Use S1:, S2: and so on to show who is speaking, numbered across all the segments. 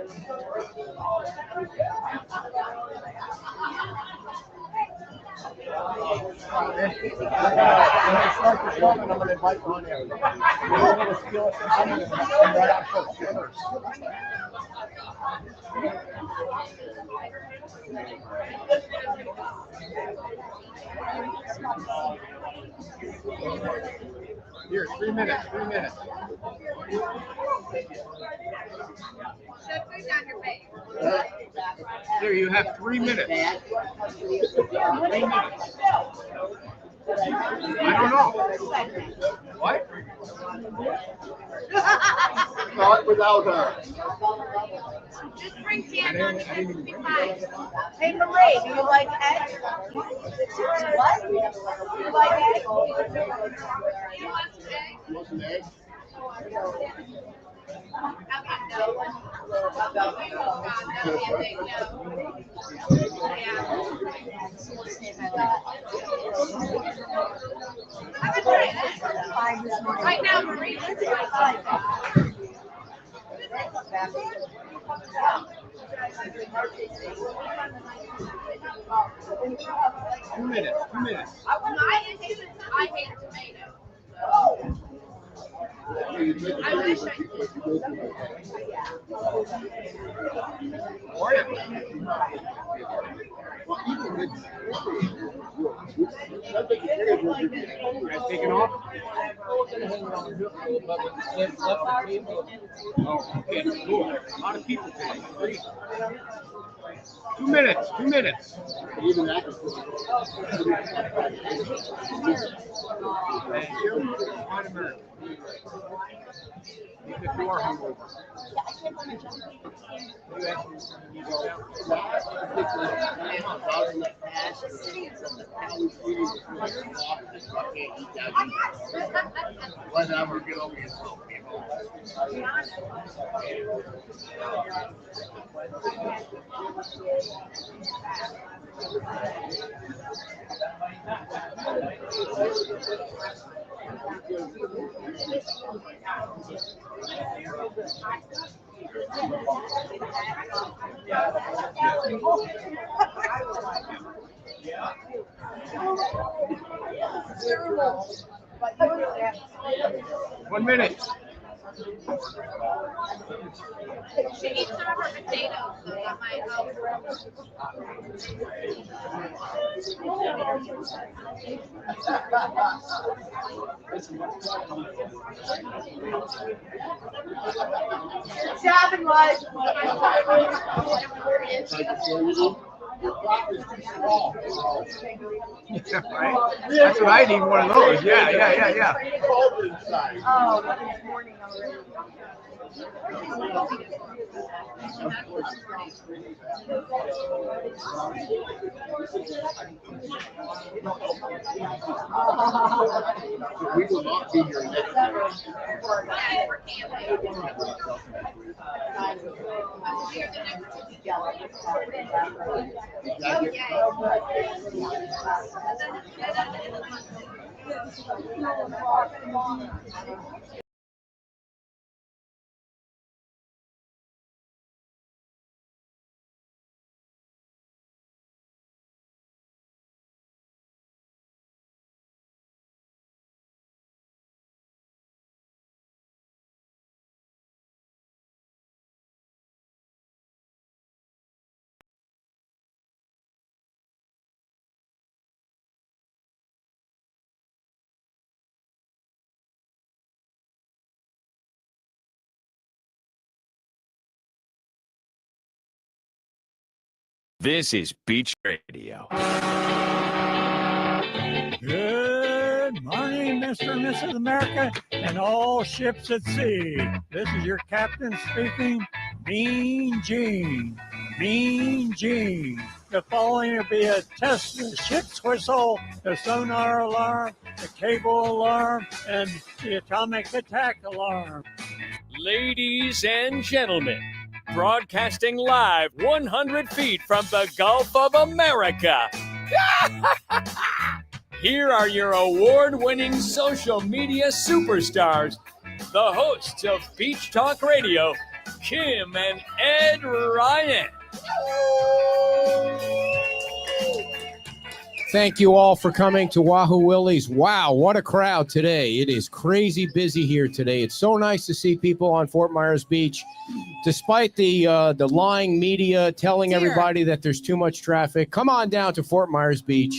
S1: When I start this one, I'm going to invite Ron in. We're going to steal it from someone and right out first. Here, 3 minutes. Here, you have 3 minutes. 3 minutes. I don't know. What? Not without her.
S2: Just bring Tiana and be fine. Hey Marie, do you like eggs? What? Do you like eggs? You want some eggs? Right now, Marie.
S1: Two minutes.
S2: I hate tomatoes. I wish I could.
S1: Taking off? Oh, okay, cool. A lot of people today. Great. 2 minutes. Thank you. Leave the door hung over.
S3: Whatever, get over yourself, people.
S1: One minute.
S2: She eats some of her potatoes, so that might help.
S4: Shopping was.
S1: Your crop is too small. Right? That's what I need, one of those. Yeah.
S4: Oh, but it's morning already.
S3: We will not be here next
S5: This is Beach Radio.
S6: Good morning, Mr. and Mrs. America, and all ships at sea. This is your captain speaking, Mean Gene. Mean Gene. The following will be a test of the ship's whistle, the sonar alarm, the cable alarm, and the atomic attack alarm.
S7: Ladies and gentlemen, broadcasting live 100 feet from the Gulf of America. Here are your award-winning social media superstars, the hosts of Beach Talk Radio, Kim and Ed Ryan.
S8: Thank you all for coming to Wahoo Willie's. Wow, what a crowd today. It is crazy busy here today. It's so nice to see people on Fort Myers Beach. Despite the lying media telling everybody that there's too much traffic, come on down to Fort Myers Beach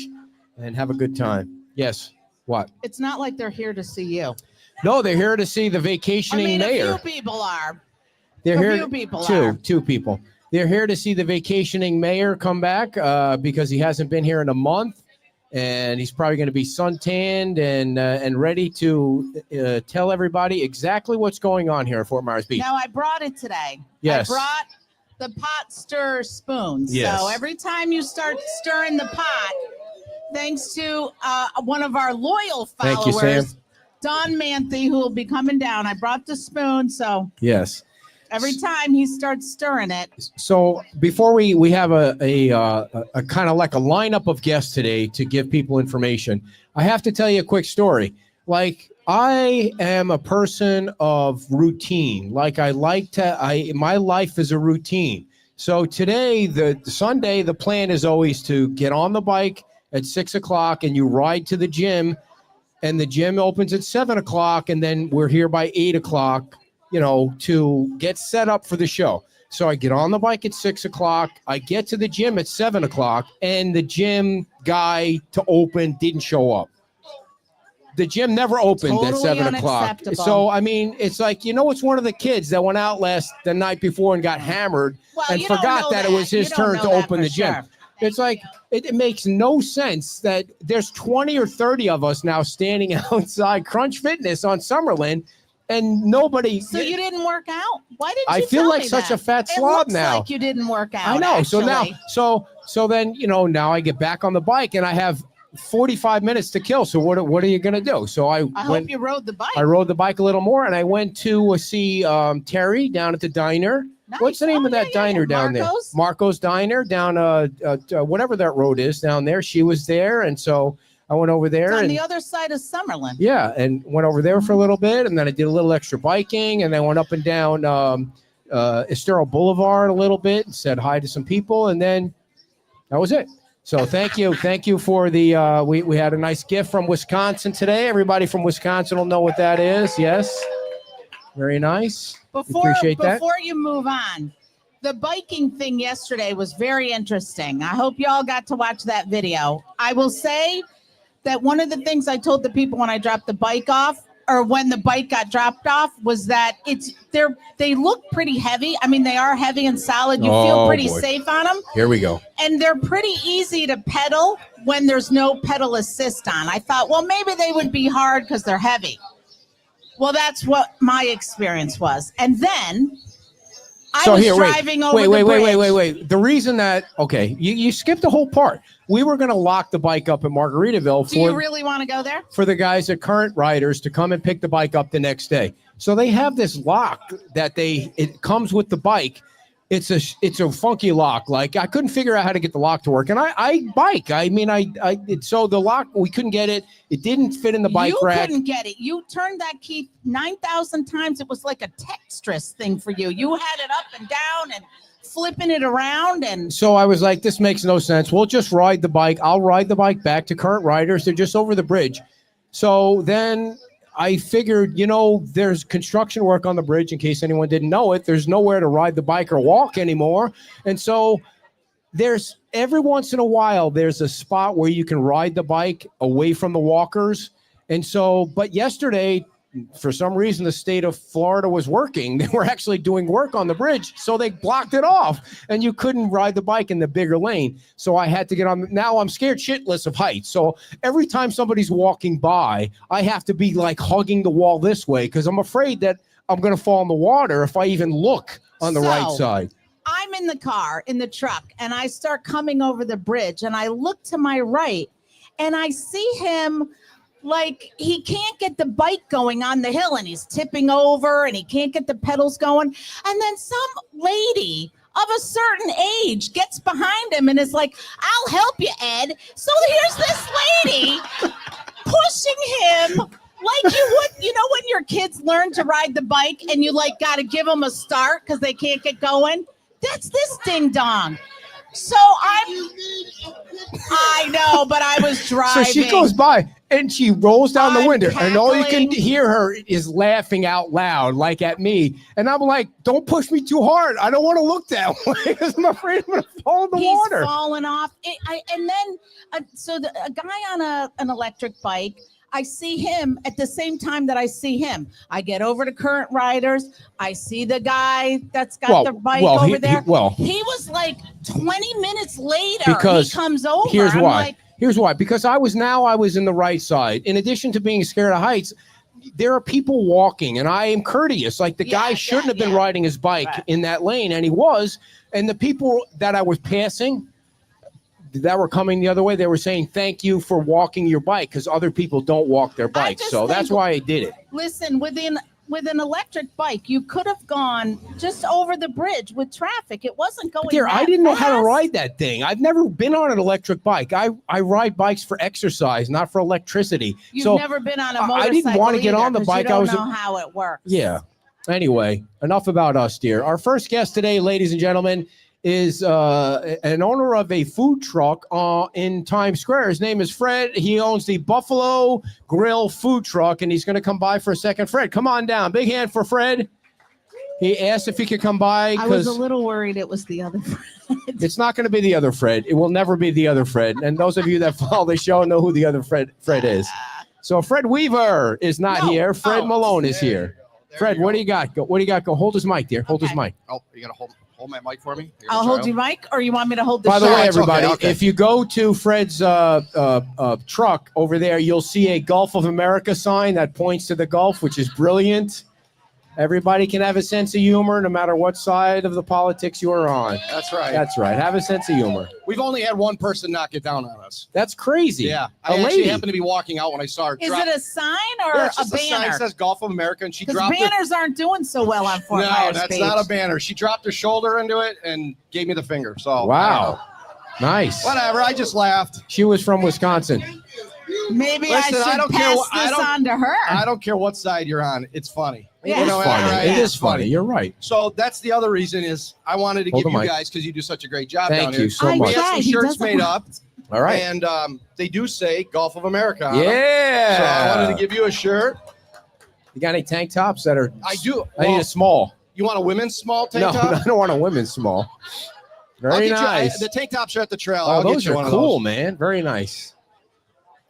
S8: and have a good time. Yes, what?
S4: It's not like they're here to see you.
S8: No, they're here to see the vacationing mayor.
S4: A few people are.
S8: They're here. Two people. They're here to see the vacationing mayor come back because he hasn't been here in a month, and he's probably going to be suntanned and ready to tell everybody exactly what's going on here at Fort Myers Beach.
S4: Now, I brought it today.
S8: Yes.
S4: I brought the pot stir spoons.
S8: Yes.
S4: So every time you start stirring the pot, thanks to one of our loyal followers,
S8: Thank you, Sam.
S4: Don Manthe, who will be coming down. I brought the spoon, so
S8: Yes.
S4: every time he starts stirring it.
S8: So before we have a kind of like a lineup of guests today to give people information, I have to tell you a quick story. Like, I am a person of routine. Like, my life is a routine. So today, the Sunday, the plan is always to get on the bike at 6 o'clock and you ride to the gym, and the gym opens at 7 o'clock, and then we're here by 8 o'clock, to get set up for the show. So I get on the bike at 6 o'clock. I get to the gym at 7 o'clock, and the gym guy to open didn't show up. The gym never opened at 7 o'clock. So, I mean, it's like, it's one of the kids that went out the night before and got hammered and forgot that it was his turn to open the gym. It's like, it makes no sense that there's 20 or 30 of us now standing outside Crunch Fitness on Summerlin, and nobody.
S4: So you didn't work out? Why didn't you
S8: I feel
S4: tell
S8: like
S4: me
S8: such
S4: that?
S8: a fat slob
S4: it looks
S8: now.
S4: Like you didn't work out.
S8: I know.
S4: Actually.
S8: So then, now I get back on the bike and I have 45 minutes to kill. So what are you going to do? So I
S4: hope you rode the bike.
S8: I rode the bike a little more, and I went to see Terry down at the diner.
S4: Nice.
S8: What's the name of that diner down
S4: Marco's?
S8: there? Marco's Diner down whatever that road is down there. She was there, and so I went over there.
S4: It's on the other side of Summerlin.
S8: Yeah, and went over there for a little bit, and then I did a little extra biking, and then went up and down Estero Boulevard a little bit and said hi to some people, and then that was it. So thank you for the we had a nice gift from Wisconsin today. Everybody from Wisconsin will know what that is. Yes, very nice.
S4: Before
S8: that.
S4: you move on, the biking thing yesterday was very interesting. I hope y'all got to watch that video. I will say that one of the things I told the people when I dropped the bike off, or when the bike got dropped off, was that they look pretty heavy. I mean, they are heavy and solid. You feel pretty safe on them.
S8: Here we go.
S4: And they're pretty easy to pedal when there's no pedal assist on. I thought, well, maybe they would be hard because they're heavy. Well, that's what my experience was. And then I was driving over the bridge.
S8: Wait. The reason that, you skipped the whole part. We were going to lock the bike up in Margaritaville.
S4: Do you really want to go there?
S8: For the guys at Current Riders to come and pick the bike up the next day. So they have this lock that it comes with the bike. It's a funky lock. Like, I couldn't figure out how to get the lock to work. And I bike. I mean, so the lock, we couldn't get it. It didn't fit in the bike rack.
S4: You couldn't get it. You turned that key 9,000 times. It was like a Tetris thing for you. You had it up and down and flipping it around. And
S8: so I was like, this makes no sense. We'll just ride the bike. I'll ride the bike back to Current Riders. They're just over the bridge. So then I figured, there's construction work on the bridge. In case anyone didn't know it, there's nowhere to ride the bike or walk anymore. And so there's every once in a while, there's a spot where you can ride the bike away from the walkers. And so, but yesterday, for some reason, the state of Florida was working. They were actually doing work on the bridge. So they blocked it off and you couldn't ride the bike in the bigger lane. So I had to get on. Now I'm scared shitless of heights. So every time somebody's walking by, I have to be like hugging the wall this way because I'm afraid that I'm going to fall in the water if I even look on the right side.
S4: I'm in the car, in the truck, and I start coming over the bridge and I look to my right and I see him like he can't get the bike going on the hill and he's tipping over and he can't get the pedals going. And then some lady of a certain age gets behind him and is like, I'll help you, Ed. So here's this lady pushing him Like you would, you know, when your kids learn to ride the bike and you like got to give them a start because they can't get going. That's this ding dong. So I know, but I was driving.
S8: So she goes by and she rolls down the
S4: I'm
S8: window, and all you can
S4: cackling.
S8: hear her is laughing out loud, like at me. And I'm like, "Don't push me too hard. I don't want to look that way because I'm afraid I'm going to fall in the
S4: He's
S8: water."
S4: falling off. And then, a guy on an electric bike, I see him at the same time that I see him. I get over to Current Riders. I see the guy that's got the bike over there. He was like 20 minutes later.
S8: Because
S4: he comes over.
S8: Here's
S4: I'm
S8: why.
S4: like,
S8: Here's why. Because I was in the right side. In addition to being scared of heights, there are people walking, and I am courteous. Like the guy shouldn't have been riding his bike in that lane, and he was. And the people that I was passing that were coming the other way, they were saying, "Thank you for walking your bike," because other people don't walk their bikes.
S4: just
S8: So that's
S4: think-
S8: why I did it.
S4: listen, with an electric bike, you could have gone just over the bridge with traffic. It wasn't going
S8: Dear, I
S4: that
S8: didn't know how to
S4: fast.
S8: ride that thing. I've never been on an electric bike. I ride bikes for exercise, not for electricity.
S4: You've
S8: so
S4: never been on a
S8: I
S4: motorcycle.
S8: didn't want to get
S4: either,
S8: on the
S4: 'cause
S8: bike.
S4: You don't
S8: I was
S4: know how it works.
S8: Yeah. Anyway, enough about us, dear. Our first guest today, ladies and gentlemen, is an owner of a food truck in Times Square. His name is Fred. He owns the Buffalo Grill food truck, and he's going to come by for a second. Fred, come on down. Big hand for Fred. He asked if he could come by
S4: I was a
S8: because
S4: little worried it was the other friend.
S8: it's not going to be the other Fred. It will never be the other Fred. And those of you that follow the show know who the other Fred is. So Fred Weaver is not
S4: No.
S8: here. Fred
S4: Oh.
S8: Malone is here. Fred, what do you got? What do you got? Go hold his mic, dear. Hold his
S4: Okay.
S8: mic.
S3: Oh, you gotta hold my mic for me?
S4: I'll hold your mic, or you want me to hold the
S8: By the
S4: shot?
S8: way,
S3: it's okay,
S8: everybody,
S3: okay.
S8: if you go to Fred's truck over there, you'll see a Gulf of America sign that points to the Gulf, which is brilliant. Everybody can have a sense of humor no matter what side of the politics you are on.
S3: That's right.
S8: That's right. Have a sense of humor.
S3: We've only had one person knock it down on us.
S8: That's crazy.
S3: Yeah.
S8: A
S3: I actually
S8: lady.
S3: happened to be walking out when I saw her
S4: Is
S3: drop.
S4: it a sign or
S3: Yeah, it's
S4: a
S3: just a sign
S4: banner?
S3: that says Gulf of America, and she
S4: Because
S3: dropped it.
S4: banners aren't doing so well on Fort
S3: No,
S4: Myers
S3: that's
S4: Beach.
S3: not a banner. She dropped her shoulder into it and gave me the finger. So
S8: Wow. Nice.
S3: whatever. I just laughed.
S8: She was from Wisconsin.
S4: Maybe
S3: Listen,
S4: I
S3: I
S4: should
S3: don't care
S4: pass
S3: what- I
S4: this
S3: don't-
S4: on to her.
S3: I don't care what side you're on. It's funny.
S4: Yeah.
S3: You know,
S8: It's funny.
S3: right?
S8: It is
S3: It's
S8: funny. You're right.
S3: So that's the other reason is I wanted to
S8: Hold
S3: give
S8: the
S3: you
S8: mic.
S3: guys, because you do such a great job
S8: Thank
S3: down
S8: you
S3: here.
S8: so
S4: I
S8: much.
S3: We have
S4: tried.
S3: some
S4: He
S3: shirts
S4: doesn't
S3: made
S4: want-
S3: up,
S8: All right.
S3: and they do say Gulf of America on them.
S8: Yeah.
S3: So I wanted to give you a shirt.
S8: You got any tank tops that are?
S3: I do.
S8: I need
S3: Well,
S8: a small.
S3: you want a women's small tank
S8: No,
S3: top?
S8: I don't want a women's small.
S3: I'll
S8: Very
S3: get you-
S8: nice.
S3: the tank tops are at the trail.
S8: Oh,
S3: I'll get
S8: those
S3: you
S8: are
S3: one of
S8: cool,
S3: those.
S8: man. Very nice.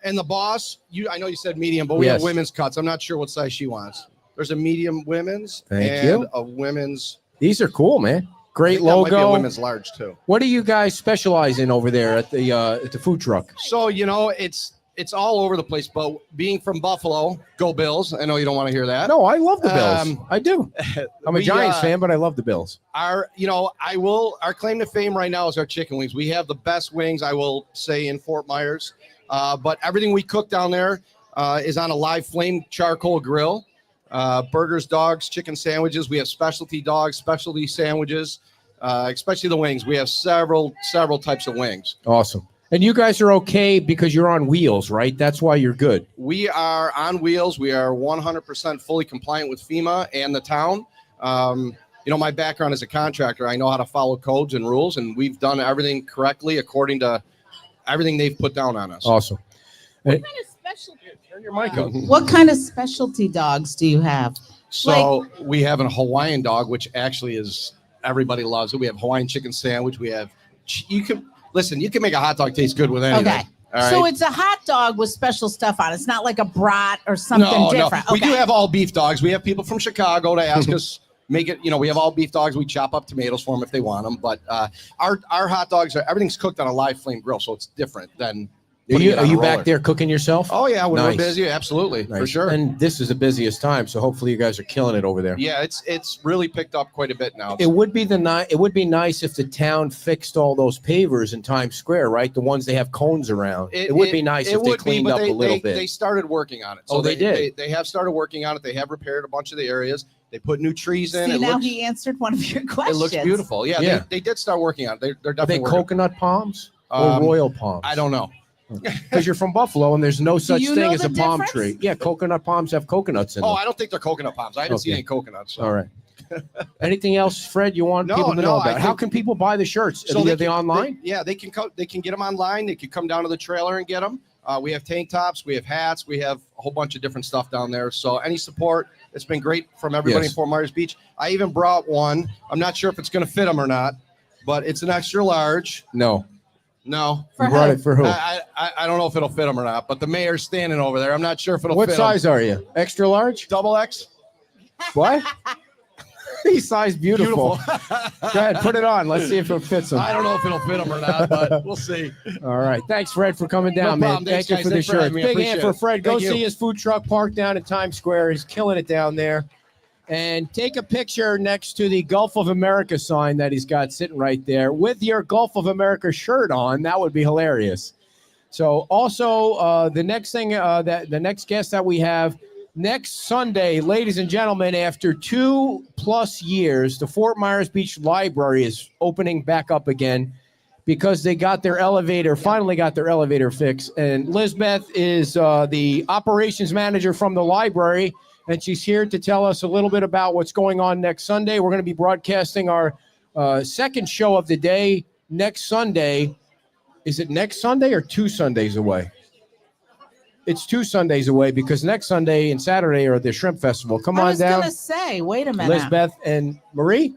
S3: And the boss, I know you said medium, but we have
S8: Yes.
S3: women's cuts. I'm not sure what size she wants. There's a medium women's
S8: Thank
S3: and
S8: you.
S3: a women's.
S8: These are cool, man.
S3: I
S8: Great
S3: think that might be a
S8: logo.
S3: women's large too.
S8: What do you guys specialize in over there at the food truck?
S3: So it's all over the place. But being from Buffalo, go Bills! I know you don't want to hear that.
S8: No, I love the Bills. I do. I'm a
S3: We,
S8: Giants fan, but I love the Bills.
S3: Our claim to fame right now is our chicken wings. We have the best wings, I will say, in Fort Myers. But everything we cook down there is on a live flame charcoal grill. Burgers, dogs, chicken sandwiches. We have specialty dogs, specialty sandwiches, especially the wings. We have several types of wings.
S8: Awesome. And you guys are okay because you're on wheels, right? That's why you're good.
S3: We are on wheels. We are 100% fully compliant with FEMA and the town. My background as a contractor, I know how to follow codes and rules, and we've done everything correctly according to everything they've put down on us.
S8: Awesome.
S4: What kind of specialty?
S3: Turn your mic on.
S4: What kind of specialty dogs do you have?
S3: So we have a Hawaiian dog, which actually is everybody loves it. We have Hawaiian chicken sandwich. We have you can make a hot dog taste good with anything.
S4: Okay.
S3: All right.
S4: So it's a hot dog with special stuff on it. It's not like a brat or something different.
S3: No. We do
S4: Okay.
S3: have all beef dogs. We have people from Chicago to ask us make it. We have all beef dogs. We chop up tomatoes for them if they want them. But our hot dogs everything's cooked on a live flame grill, so it's different than.
S8: Are you,
S3: putting it on a
S8: back
S3: roller.
S8: there cooking yourself?
S3: Oh yeah, when
S8: Nice.
S3: we're busy, absolutely, for
S8: Nice.
S3: sure.
S8: And this is the busiest time, so hopefully you guys are killing it over there.
S3: Yeah, it's really picked up quite a bit now.
S8: It would be it would be nice if the town fixed all those pavers in Times Square, right? The ones they have cones around. It would be nice if they cleaned up a little bit.
S3: They started working on it.
S8: Oh, they did?
S3: They have started working on it. They have repaired a bunch of the areas. They put new trees in.
S4: See,
S3: It
S4: now
S3: looks,
S4: he answered one of your
S3: it
S4: questions.
S3: looks beautiful. Yeah,
S8: Yeah.
S3: They did start working on it. They're
S8: Are they
S3: definitely working.
S8: coconut palms or royal palms?
S3: I don't know.
S8: Because you're from Buffalo and there's no such
S4: you
S8: thing
S4: know
S8: as a
S4: the
S8: palm
S4: difference?
S8: tree. Yeah, coconut palms have coconuts in them.
S3: Oh, I don't think they're coconut palms. I didn't see
S8: Okay.
S3: any coconuts. So.
S8: All right. Anything else, Fred, you want
S3: No,
S8: people to
S3: no,
S8: know
S3: I
S8: about? How
S3: think-
S8: can people buy the shirts?
S3: So
S8: Are they online?
S3: They can they can get them online. They can come down to the trailer and get them. We have tank tops, we have hats, we have a whole bunch of different stuff down there. So any support, it's been great from everybody
S8: Yes.
S3: in Fort Myers Beach. I even brought one. I'm not sure if it's going to fit them or not, but it's an extra large.
S8: No.
S3: No,
S8: You brought it for who?
S3: I don't know if it'll fit them or not. But the mayor's standing over there. I'm not sure if it'll
S8: What
S3: fit
S8: size are you? Extra large?
S3: Double X.
S8: What? He's size beautiful.
S3: Beautiful.
S8: Go ahead, put it on. Let's see if it fits him.
S3: I don't know if it'll fit them or not, but we'll see.
S8: All right. Thanks, Fred, for coming down,
S3: No
S8: man.
S3: problem. Thanks,
S8: Thank you
S3: guys.
S8: for the
S3: Thanks for
S8: shirt.
S3: having me. I
S8: Big hand
S3: appreciate
S8: for
S3: it.
S8: Fred. Go
S3: Thank you.
S8: see his food truck parked down in Times Square. He's killing it down there. And take a picture next to the Gulf of America sign that he's got sitting right there with your Gulf of America shirt on. That would be hilarious. So also the next thing that the next guest that we have next Sunday, ladies and gentlemen, after 2+ years, the Fort Myers Beach Library is opening back up again because they got their elevator, finally got their elevator fixed. And Lizbeth is the operations manager from the library, and she's here to tell us a little bit about what's going on next Sunday. We're going to be broadcasting our second show of the day next Sunday. Is it next Sunday or 2 Sundays away? It's 2 Sundays away because next Sunday and Saturday are at the Shrimp Festival. Come
S4: I
S8: on
S4: was
S8: down.
S4: gonna say, wait a minute.
S8: Lizbeth and Marie.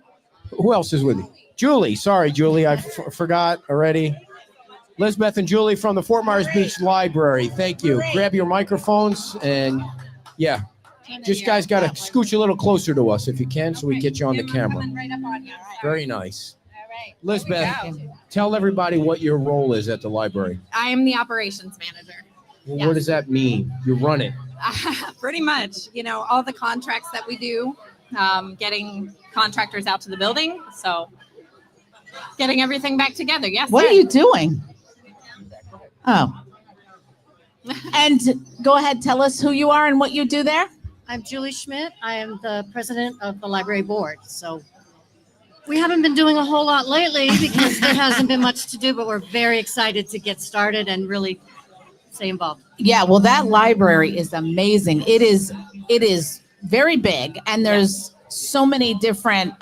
S8: Who else is with you? Julie. Sorry, Julie. I forgot already. Lizbeth and Julie from the Fort Myers Beach Library. Thank you. Grab your microphones and yeah, just guys got to scooch a little closer to us if you can so we get you on the camera. Very nice. Lizbeth, tell everybody what your role is at the library.
S9: I am the operations manager.
S8: Well, what does that mean? You run it.
S9: Pretty much, all the contracts that we do, getting contractors out to the building. So getting everything back together. Yes.
S4: What
S9: sir.
S4: are you doing? Oh. And go ahead, tell us who you are and what you do there.
S10: I'm Julie Schmidt. I am the president of the library board. So we haven't been doing a whole lot lately because there hasn't been much to do, but we're very excited to get started and really stay involved.
S4: Yeah, well, that library is amazing. It is very big, and there's so many different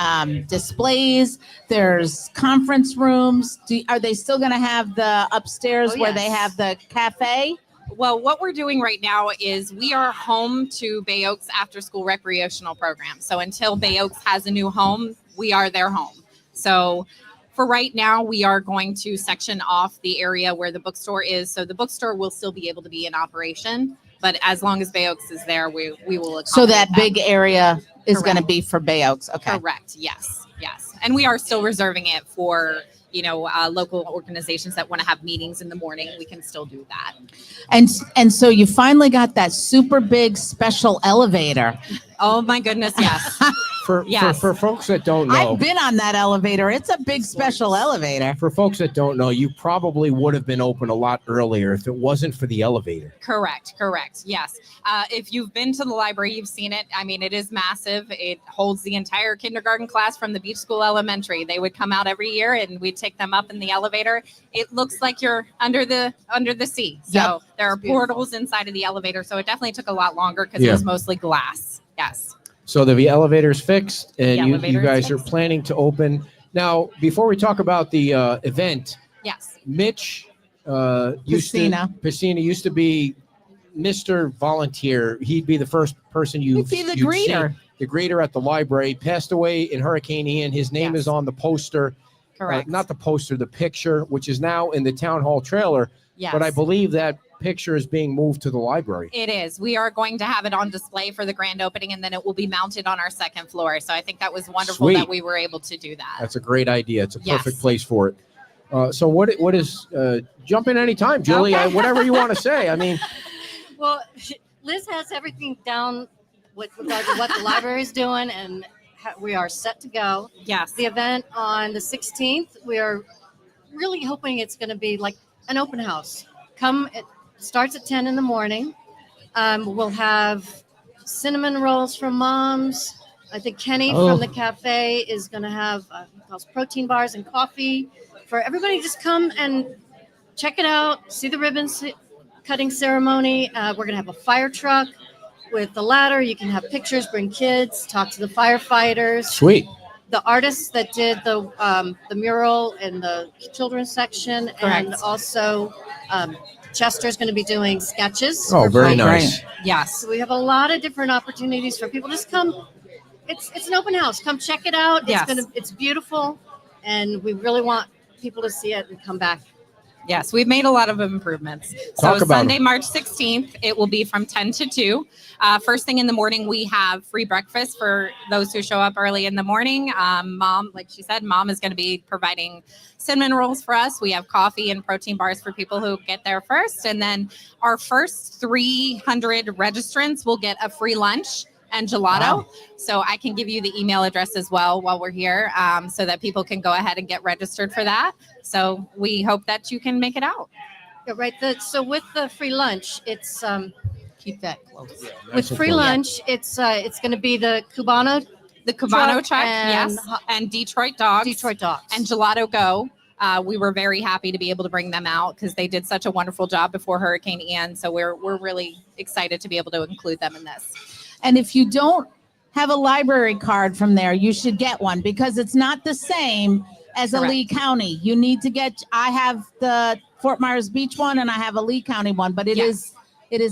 S4: displays. There's conference rooms. Are they still going to have the upstairs
S9: Oh,
S4: where they
S9: yes.
S4: have the cafe?
S9: Well, what we're doing right now is we are home to Bay Oaks after school recreational program. So until Bay Oaks has a new home, we are their home. So for right now, we are going to section off the area where the bookstore is. So the bookstore will still be able to be in operation, but as long as Bay Oaks is there, we will.
S4: So that
S9: accommodate
S4: big area is
S9: Correct.
S4: going to be for Bay Oaks. Okay.
S9: Correct. Yes. Yes. And we are still reserving it for, local organizations that want to have meetings in the morning. We can still do that.
S4: And so you finally got that super big special elevator.
S9: Oh my goodness. Yes. Yes.
S8: For folks that don't know,
S4: I've been on that elevator. It's a big special elevator.
S8: for folks that don't know, you probably would have been open a lot earlier if it wasn't for the elevator.
S9: Correct. Yes. If you've been to the library, you've seen it. I mean, it is massive. It holds the entire kindergarten class from the Beach School Elementary. They would come out every year and we'd take them up in the elevator. It looks like you're under the sea. So
S4: Yep.
S9: there are portals inside of the elevator. So it definitely took a lot longer because
S8: Yeah.
S9: it was mostly glass. Yes.
S8: So the elevator's fixed, and
S9: The
S8: you
S9: elevator is
S8: guys are
S9: fixed.
S8: planning to open. Now, before we talk about the event,
S9: Yes.
S8: Mitch
S4: Piscina
S8: used to be Mr. Volunteer. He'd be the first person
S4: He'd be the greeter.
S8: The greeter at the library. Passed away in Hurricane Ian. His name
S9: Yes.
S8: is on the poster.
S9: Correct.
S8: Not the poster, the picture, which is now in the town hall trailer.
S9: Yes.
S8: But I believe that picture is being moved to the library.
S9: It is. We are going to have it on display for the grand opening, and then it will be mounted on our second floor. So I think that was wonderful
S8: Sweet.
S9: that we were able to do that.
S8: That's a great idea. It's a
S9: Yes.
S8: perfect place for it. So what is jump in anytime, Julie?
S9: Okay.
S8: Whatever you want to say. I mean,
S10: Well, Liz has everything down with regard to what the library is doing, and we are set to go.
S9: Yes.
S10: The event on the 16th, we are really hoping it's going to be like an open house. It starts at 10 in the morning. We'll have cinnamon rolls from Moms. I think Kenny
S8: Oh.
S10: from the cafe is going to have protein bars and coffee for everybody. Just come and check it out. See the ribbons cutting ceremony. We're going to have a fire truck with the ladder. You can have pictures, bring kids, talk to the firefighters.
S8: Sweet.
S10: The artists that did the mural in the children's section, and
S9: Correct.
S10: also Chester's going to be doing sketches.
S8: Oh,
S10: for
S8: very
S10: free.
S8: nice.
S9: Yes.
S10: So we have a lot of different opportunities for people. Just come. It's an open house. Come check it out.
S9: Yes.
S10: It's beautiful, and we really want people to see it and come back.
S9: Yes, we've made a lot of improvements.
S8: Talk
S9: So
S8: about
S9: Sunday,
S8: them.
S9: March 16th, it will be from 10 to 2. First thing in the morning, we have free breakfast for those who show up early in the morning. Mom, like she said, Mom is going to be providing cinnamon rolls for us. We have coffee and protein bars for people who get there first. And then our first 300 registrants will get a free lunch and gelato.
S8: Wow.
S9: So I can give you the email address as well while we're here, so that people can go ahead and get registered for that. So we hope that you can make it out.
S10: Yeah, right. So with the free lunch, it's
S4: Keep that close.
S10: with free lunch, it's going to be the Cubano
S9: The Cubano
S10: Truck
S9: truck,
S10: and
S9: yes, and Detroit Dogs.
S10: Detroit Dogs.
S9: And Gelato Go. We were very happy to be able to bring them out because they did such a wonderful job before Hurricane Ian. So we're really excited to be able to include them in this.
S4: And if you don't have a library card from there, you should get one because it's not the same as a
S9: Correct.
S4: Lee County. You need to get, I have the Fort Myers Beach one and I have a Lee County one, but it is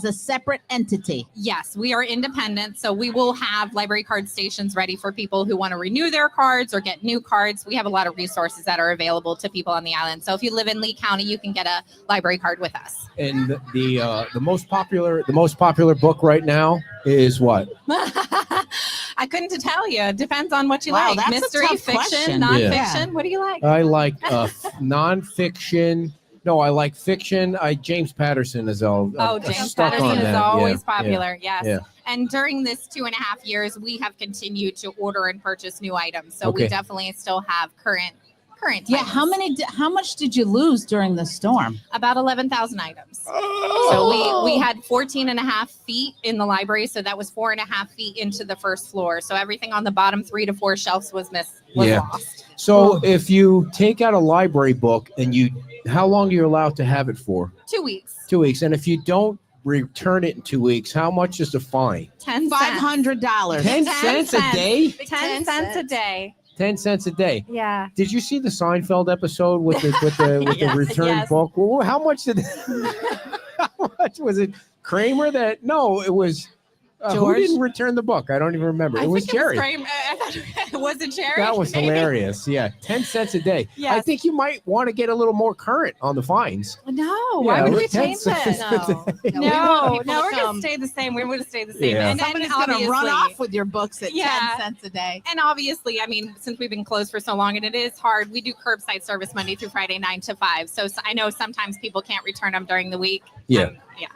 S4: a separate entity.
S9: Yes, we are independent. So we will have library card stations ready for people who want to renew their cards or get new cards. We have a lot of resources that are available to people on the island. So if you live in Lee County, you can get a library card with us.
S8: And the most popular book right now is what?
S9: I couldn't tell you. It depends on what you
S4: Wow,
S9: like.
S4: that's a
S9: Mystery,
S4: tough
S9: fiction,
S4: question.
S9: nonfiction.
S4: Yeah.
S9: What do you like?
S8: I like nonfiction. No, I like fiction. James Patterson is all.
S9: James
S8: stuck on
S9: Patterson is
S8: that.
S9: always
S8: Yeah,
S9: popular. Yes.
S8: yeah.
S9: And during this 2.5 years, we have continued to order and purchase new items. So we
S8: Okay.
S9: definitely still have current.
S4: Yeah,
S9: items.
S4: how much did you lose during the storm?
S9: About 11,000 items. So we had 14 and a half feet in the library. So that was 4.5 feet into the first floor. So everything on the bottom 3 to 4 shelves was
S8: Yeah.
S9: lost.
S8: So if you take out a library book and how long are you allowed to have it for?
S9: 2 weeks.
S8: 2 weeks. And if you don't return it in 2 weeks, how much is the fine?
S9: 10
S4: $500.
S8: 10 cents a day?
S9: 10 cents a day.
S8: 10 cents a day.
S9: Yeah.
S8: Did you see the Seinfeld episode with the
S9: Yes,
S8: return
S9: yes.
S8: book? Well, how much how much was it? Kramer that? No, it was who
S4: George?
S8: didn't return the book? I don't even remember. It was Jerry.
S9: Was it Jerry?
S8: That was hilarious. Yeah, 10 cents a day. I
S9: Yes.
S8: think you might want to get a little more current on the fines.
S9: No, why
S8: Yeah,
S9: would we
S8: with 10
S9: change it?
S8: cents a day.
S10: we want people
S9: No,
S10: to
S9: we're going
S10: come.
S9: to stay the same. We're going to stay the same.
S8: Yeah.
S9: And
S4: Somebody's going to run
S9: obviously-
S4: off with your books at
S9: Yeah.
S4: 10 cents a day.
S9: And obviously, I mean, since we've been closed for so long and it is hard, we do curbside service Monday through Friday, 9 to 5. So I know sometimes people can't return them during the week.
S8: Yeah.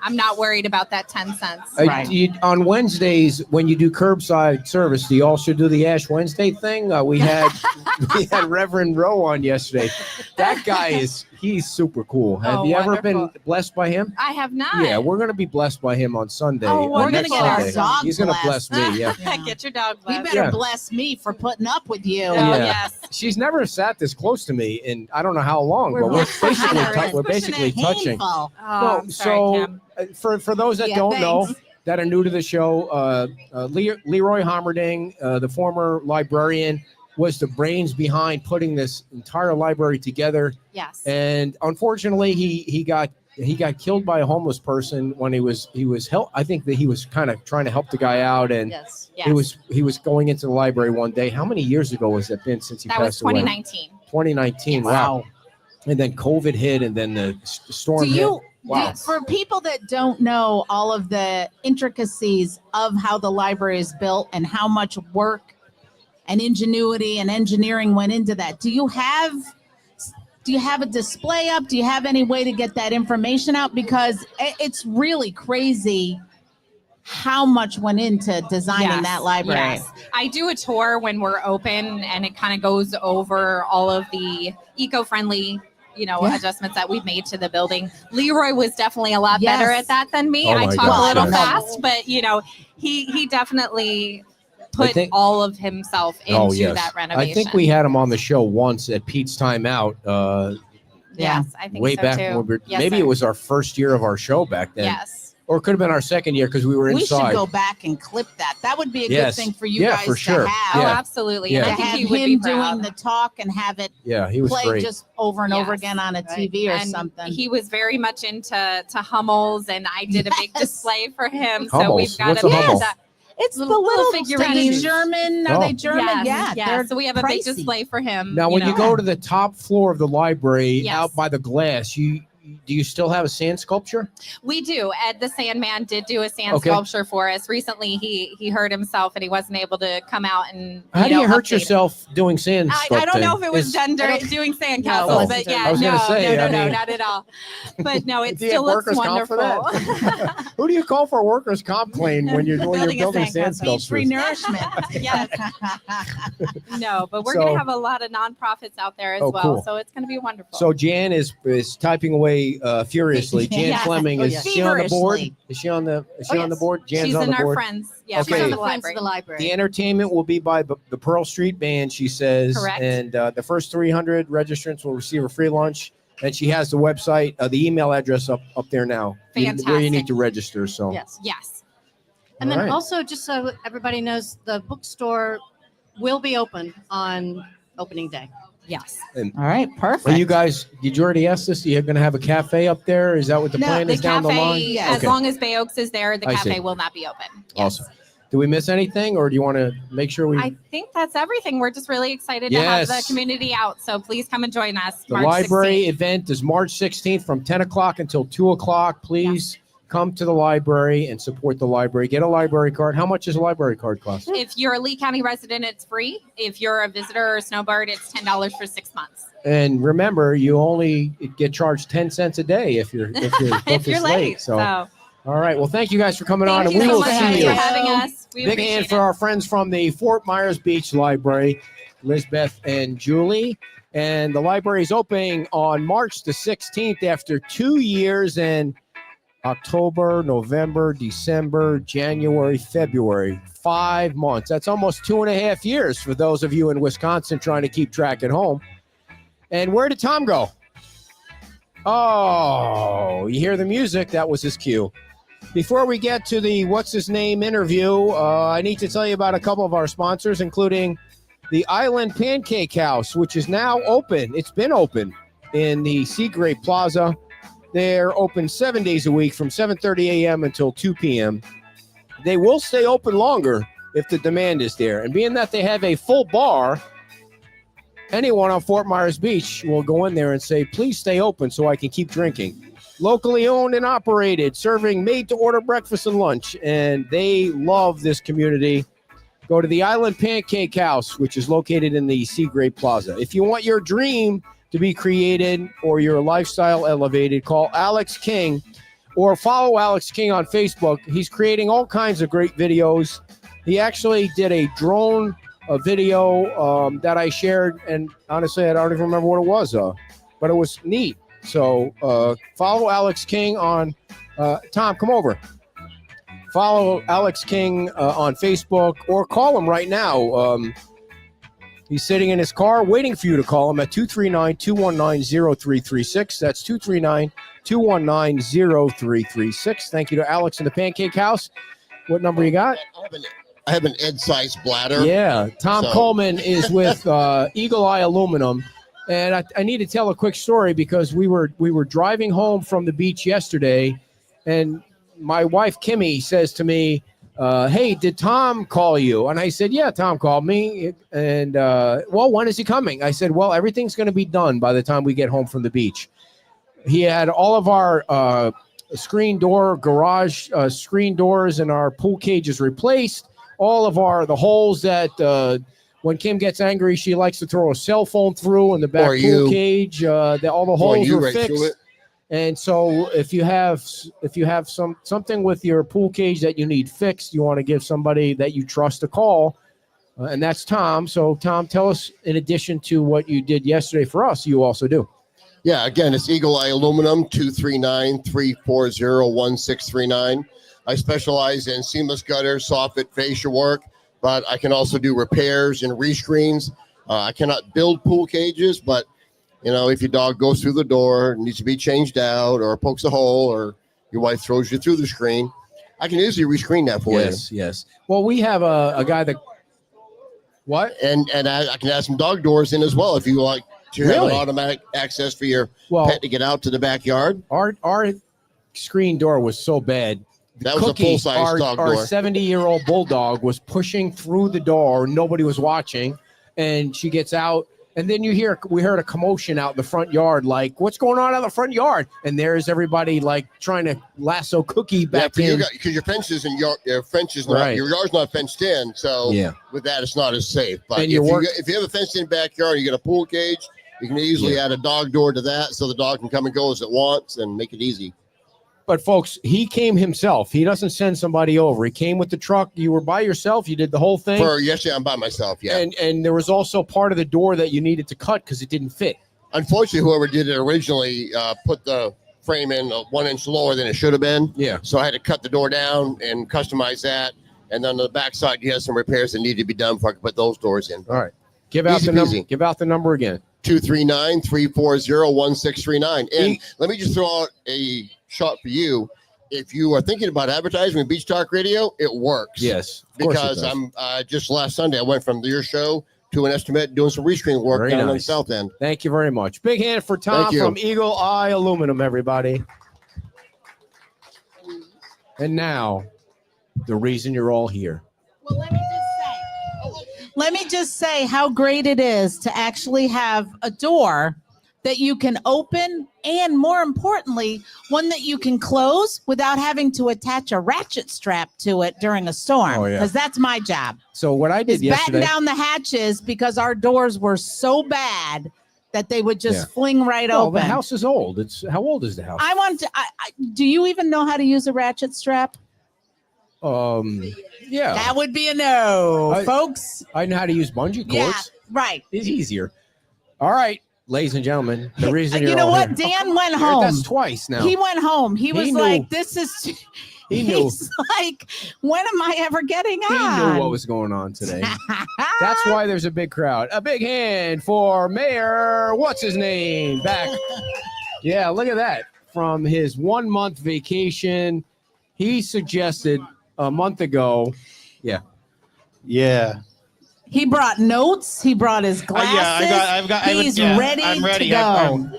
S9: I'm not worried about that 10 cents.
S4: Right.
S8: On Wednesdays, when you do curbside service, do you also do the Ash Wednesday thing? We had Reverend Rowe on yesterday. That guy he's super cool. Have
S9: Oh,
S8: you ever
S9: wonderful.
S8: been blessed by him?
S9: I have not.
S8: Yeah, we're going to be blessed by him on Sunday.
S9: Oh, we're
S8: next
S9: gonna get our
S8: Sunday.
S4: dog
S8: He's going to bless
S4: blessed.
S8: me. Yeah.
S4: Yeah.
S9: Get your dog
S4: You
S9: blessed.
S4: better
S8: Yeah.
S4: bless me for putting up with you.
S9: Oh,
S8: Yeah.
S9: yes.
S8: She's never sat this close to me in I don't know how long,
S9: We're
S8: but we're
S9: pushing
S8: basically
S9: it.
S8: we're basically touching.
S4: Painful.
S9: Oh,
S8: No,
S9: I'm sorry, Kim.
S8: for those that
S4: Yeah,
S8: don't know,
S4: thanks.
S8: that are new to the show, Leroy Homerding, the former librarian, was the brains behind putting this entire library together.
S9: Yes.
S8: And unfortunately, he got killed by a homeless person when he was I think that he was kind of trying to help the guy out, and
S10: Yes.
S9: Yes.
S8: he was going into the library one day. How many years ago has that been since he
S9: That was
S8: passed away?
S9: 2019.
S8: 2019. Wow. And then COVID hit, and then the storm
S4: Do
S8: hit.
S4: you,
S8: Wow.
S4: for people that don't know all of the intricacies of how the library is built and how much work and ingenuity and engineering went into that, do you have a display up? Do you have any way to get that information out? Because it's really crazy how much went into designing
S9: Yes,
S4: that library.
S9: yes. I do a tour when we're open, and it kind of goes over all of the eco-friendly,
S4: Yeah.
S9: adjustments that we've made to the building. Leroy was definitely a lot
S4: Yes.
S9: better at that than me.
S8: Oh
S9: I
S8: my
S9: talk
S8: gosh,
S9: a little
S8: yes.
S9: fast, but he definitely put
S8: think-
S9: all of himself into that renovation.
S8: I think we had him on the show once at Pete's Time Out.
S4: Yeah.
S9: Yes, I think
S8: Way
S9: so
S8: back
S9: too.
S8: when we were,
S9: Yes,
S8: maybe
S9: sir.
S8: it was our first year of our show back then.
S9: Yes.
S8: Or it could have been our second year because we were
S4: We
S8: inside.
S4: should go back and clip that. That would be a
S8: Yes.
S4: good thing for you
S8: Yeah,
S4: guys
S8: for sure.
S4: to have.
S9: Oh,
S8: Yeah.
S9: absolutely.
S8: Yeah.
S9: And I
S4: To
S9: think
S4: have
S9: he would be
S4: him
S9: proud.
S4: doing the talk and have it
S8: Yeah, he was
S4: play
S8: great.
S4: just over and over
S9: Yes.
S4: again on a
S10: Right.
S4: TV or
S9: And
S4: something.
S9: he was very much into Hummels, and I did a big
S4: Yes.
S9: display for him. So
S8: Hummels?
S9: we've got
S8: What's
S9: a
S8: a
S9: big
S8: Hummel?
S4: it's the
S9: little
S4: little
S9: figurines.
S4: German. Are
S8: Oh.
S4: they German?
S9: Yes,
S4: Yeah.
S9: yeah. So we have a big
S4: pricey.
S9: display for him.
S8: Now, when you
S9: know.
S8: go to the top floor of the library
S9: Yes.
S8: out by the glass, do you still have a sand sculpture?
S9: We do. Ed the Sandman did do a sand
S8: Okay.
S9: sculpture for us recently. He hurt himself and he wasn't able to come out and.
S8: How do you hurt
S9: update it.
S8: yourself doing sand sculpting?
S9: I don't know if it was
S8: Is-
S9: done during doing sandcastles,
S8: No,
S9: but
S8: I
S9: yeah,
S8: was
S9: no,
S8: gonna say,
S9: no,
S8: I mean-
S9: not at all. But no, it
S8: Do you
S9: still
S8: have
S9: looks
S8: workers' comp for
S9: wonderful.
S8: that? Who do you call for a workers' comp claim when you're
S9: Building a
S8: building sand
S9: sandcastle.
S8: sculptures?
S4: Renourishment.
S9: Yes. No, but we're
S8: So-
S9: gonna have a lot of nonprofits out there as
S8: Oh,
S9: well,
S8: cool.
S9: so it's gonna be wonderful.
S8: So Jan is typing away furiously. Jan
S9: Yes.
S8: Fleming, is
S4: Oh, yeah.
S8: she on the board?
S4: Feverishly.
S8: Is she on the
S10: yes.
S8: board? Jan's
S9: She's
S8: on
S9: in
S8: the
S9: our
S8: board.
S9: friends. Yeah,
S8: Okay.
S10: She's on
S9: friends
S10: the
S9: of the
S10: friends of
S9: library.
S10: the library.
S8: The entertainment will be by the Pearl Street Band, she says.
S9: Correct.
S8: And the first 300 registrants will receive a free lunch. And she has the website, the email address up there now, where you
S9: Fantastic.
S8: need to register. So
S10: Yes.
S9: Yes.
S10: And
S8: All
S10: then
S8: right.
S10: also, just so everybody knows, the bookstore will be open on opening day.
S9: Yes.
S4: All right, perfect.
S8: Are you guys, did you already ask this? You're going to have a cafe up there? Is that what the
S4: No,
S8: plan
S9: The
S8: is down the line?
S9: cafe,
S4: Yeah.
S9: as long as Bay Oaks is there, the
S8: I
S9: cafe
S8: see.
S9: will not be open. Yes.
S8: Awesome. Do we miss anything or do you want to make sure we?
S9: I think that's everything. We're just really excited to have the
S8: Yes.
S9: community out. So please come and join us.
S8: The
S9: March
S8: library
S9: 16th.
S8: event is March 16th from 10 o'clock until 2 o'clock. Please come to the library and support the library. Get a library card. How much does a library card cost?
S9: If you're a Lee County resident, it's free. If you're a visitor or snowbird, it's $10 for 6 months.
S8: And remember, you only get charged 10 cents a day if your book
S9: If you're
S8: is
S9: late.
S8: So, all right. Well, thank you guys for coming on,
S9: Thank
S8: and
S9: you
S8: we
S9: so
S8: will
S9: much
S8: see
S9: for
S8: you.
S9: having us. We
S8: Big
S9: appreciate
S8: hand
S9: it.
S8: for our friends from the Fort Myers Beach Library, Lisbeth and Julie. And the library is opening on March the 16th after 2 years and October, November, December, January, February, 5 months. That's almost 2.5 years for those of you in Wisconsin trying to keep track at home. And where did Tom go? Oh, you hear the music? That was his cue. Before we get to the What's His Name interview, I need to tell you about a couple of our sponsors, including the Island Pancake House, which is now open. It's been open in the Seagrape Plaza. They're open 7 days a week from 7:30 a.m. until 2 p.m. They will stay open longer if the demand is there. And being that they have a full bar, anyone on Fort Myers Beach will go in there and say, please stay open so I can keep drinking. Locally owned and operated, serving made-to-order breakfast and lunch. And they love this community. Go to the Island Pancake House, which is located in the Seagrape Plaza. If you want your dream to be created or your lifestyle elevated, call Alex King or follow Alex King on Facebook. He's creating all kinds of great videos. He actually did a drone video that I shared, and honestly, I don't even remember what it was, but it was neat. So follow Alex King on Tom, come over. Follow Alex King on Facebook or call him right now. He's sitting in his car waiting for you to call him at 239-219-0336. That's 239-219-0336. Thank you to Alex in the Pancake House. What number you got?
S11: I have an Ed-sized bladder.
S8: Yeah, Tom
S11: So-
S8: Coleman is with Eagle Eye Aluminum. And I need to tell a quick story because we were driving home from the beach yesterday, and my wife Kimmy says to me, hey, did Tom call you? And I said, yeah, Tom called me. And well, when is he coming? I said, well, everything's going to be done by the time we get home from the beach. He had all of our garage screen doors and our pool cages replaced. All of the holes that when Kim gets angry, she likes to throw a cell phone through in the back pool cage. All the holes
S11: you
S8: are
S11: right through
S8: fixed.
S11: it.
S8: And so if you have something with your pool cage that you need fixed, you want to give somebody that you trust a call, and that's Tom. So Tom, tell us, in addition to what you did yesterday for us, you also do.
S11: Yeah, again, it's Eagle Eye Aluminum, 239-340-1639. I specialize in seamless gutters, soffit, fascia work, but I can also do repairs and rescreens. I cannot build pool cages, but You know, if your dog goes through the door, needs to be changed out, or pokes a hole, or your wife throws you through the screen, I can easily rescreen that for you.
S8: Yes. Well, we have a guy that. What?
S11: And I can add some dog doors in as well if you like to have an automatic access for your pet to get out to the backyard.
S8: Our screen door was so bad.
S11: That was a full-size dog
S8: Our
S11: door.
S8: 70-year-old bulldog was pushing through the door. Nobody was watching, and she gets out. And then we heard a commotion out in the front yard, like, what's going on out in the front yard? And there's everybody like trying to lasso Cookie back in.
S11: Because your fence isn't your fence is not
S8: Right.
S11: your yard's not fenced in, so with that it's not as safe. But
S8: And
S11: if you have a fenced in backyard, you got a pool cage, you can easily add a dog door to that, so the dog can come and go as it wants and make it easy.
S8: But folks, he came himself. He doesn't send somebody over. He came with the truck. You were by yourself. You did the whole thing.
S11: Yesterday, I'm by myself. Yeah.
S8: And there was also part of the door that you needed to cut because it didn't fit.
S11: Unfortunately, whoever did it originally put the frame in 1 inch lower than it should have been.
S8: Yeah.
S11: So I had to cut the door down and customize that. And then on the backside, you have some repairs that need to be done before I can put those doors in.
S8: All right. Give out the number. Give out the number again.
S11: 239-340-1639. And let me just throw out a shot for you. If you are thinking about advertising with Beach Talk Radio, it works.
S8: Yes.
S11: Because I'm just last Sunday, I went from your show to an estimate doing some rescreen work down on the south end.
S8: Thank you very much. Big hand for Tom from Eagle Eye Aluminum, everybody. And now, the reason you're all here.
S4: Well, let me just say how great it is to actually have a door that you can open, and more importantly, one that you can close without having to attach a ratchet strap to it during a storm.
S8: Oh, yeah.
S4: Because that's my job.
S8: So what I did
S4: Is
S8: yesterday.
S4: batten down the hatches because our doors were so bad that they would just fling right
S8: Well,
S4: open.
S8: the house is old. How old is the house?
S4: I want to. Do you even know how to use a ratchet strap?
S8: Yeah.
S4: That would be a no, folks.
S8: I know how to use bungee cords.
S4: Yeah, right.
S8: It's easier. All right, ladies and gentlemen, the reason you're
S4: You know
S8: all
S4: what?
S8: here.
S4: Dan went home.
S8: That's twice now.
S4: He went home. He was
S8: knew.
S4: like, "This is."
S8: He knew.
S4: He's like, "When am I ever getting
S8: He
S4: on?"
S8: knew what was going on today. That's why there's a big crowd. A big hand for Mayor. What's his name? Back. Yeah, look at that. From his 1 month vacation, he suggested a month ago. Yeah.
S4: He brought notes. He brought his glasses. He's ready.
S12: I'm ready.
S4: to go.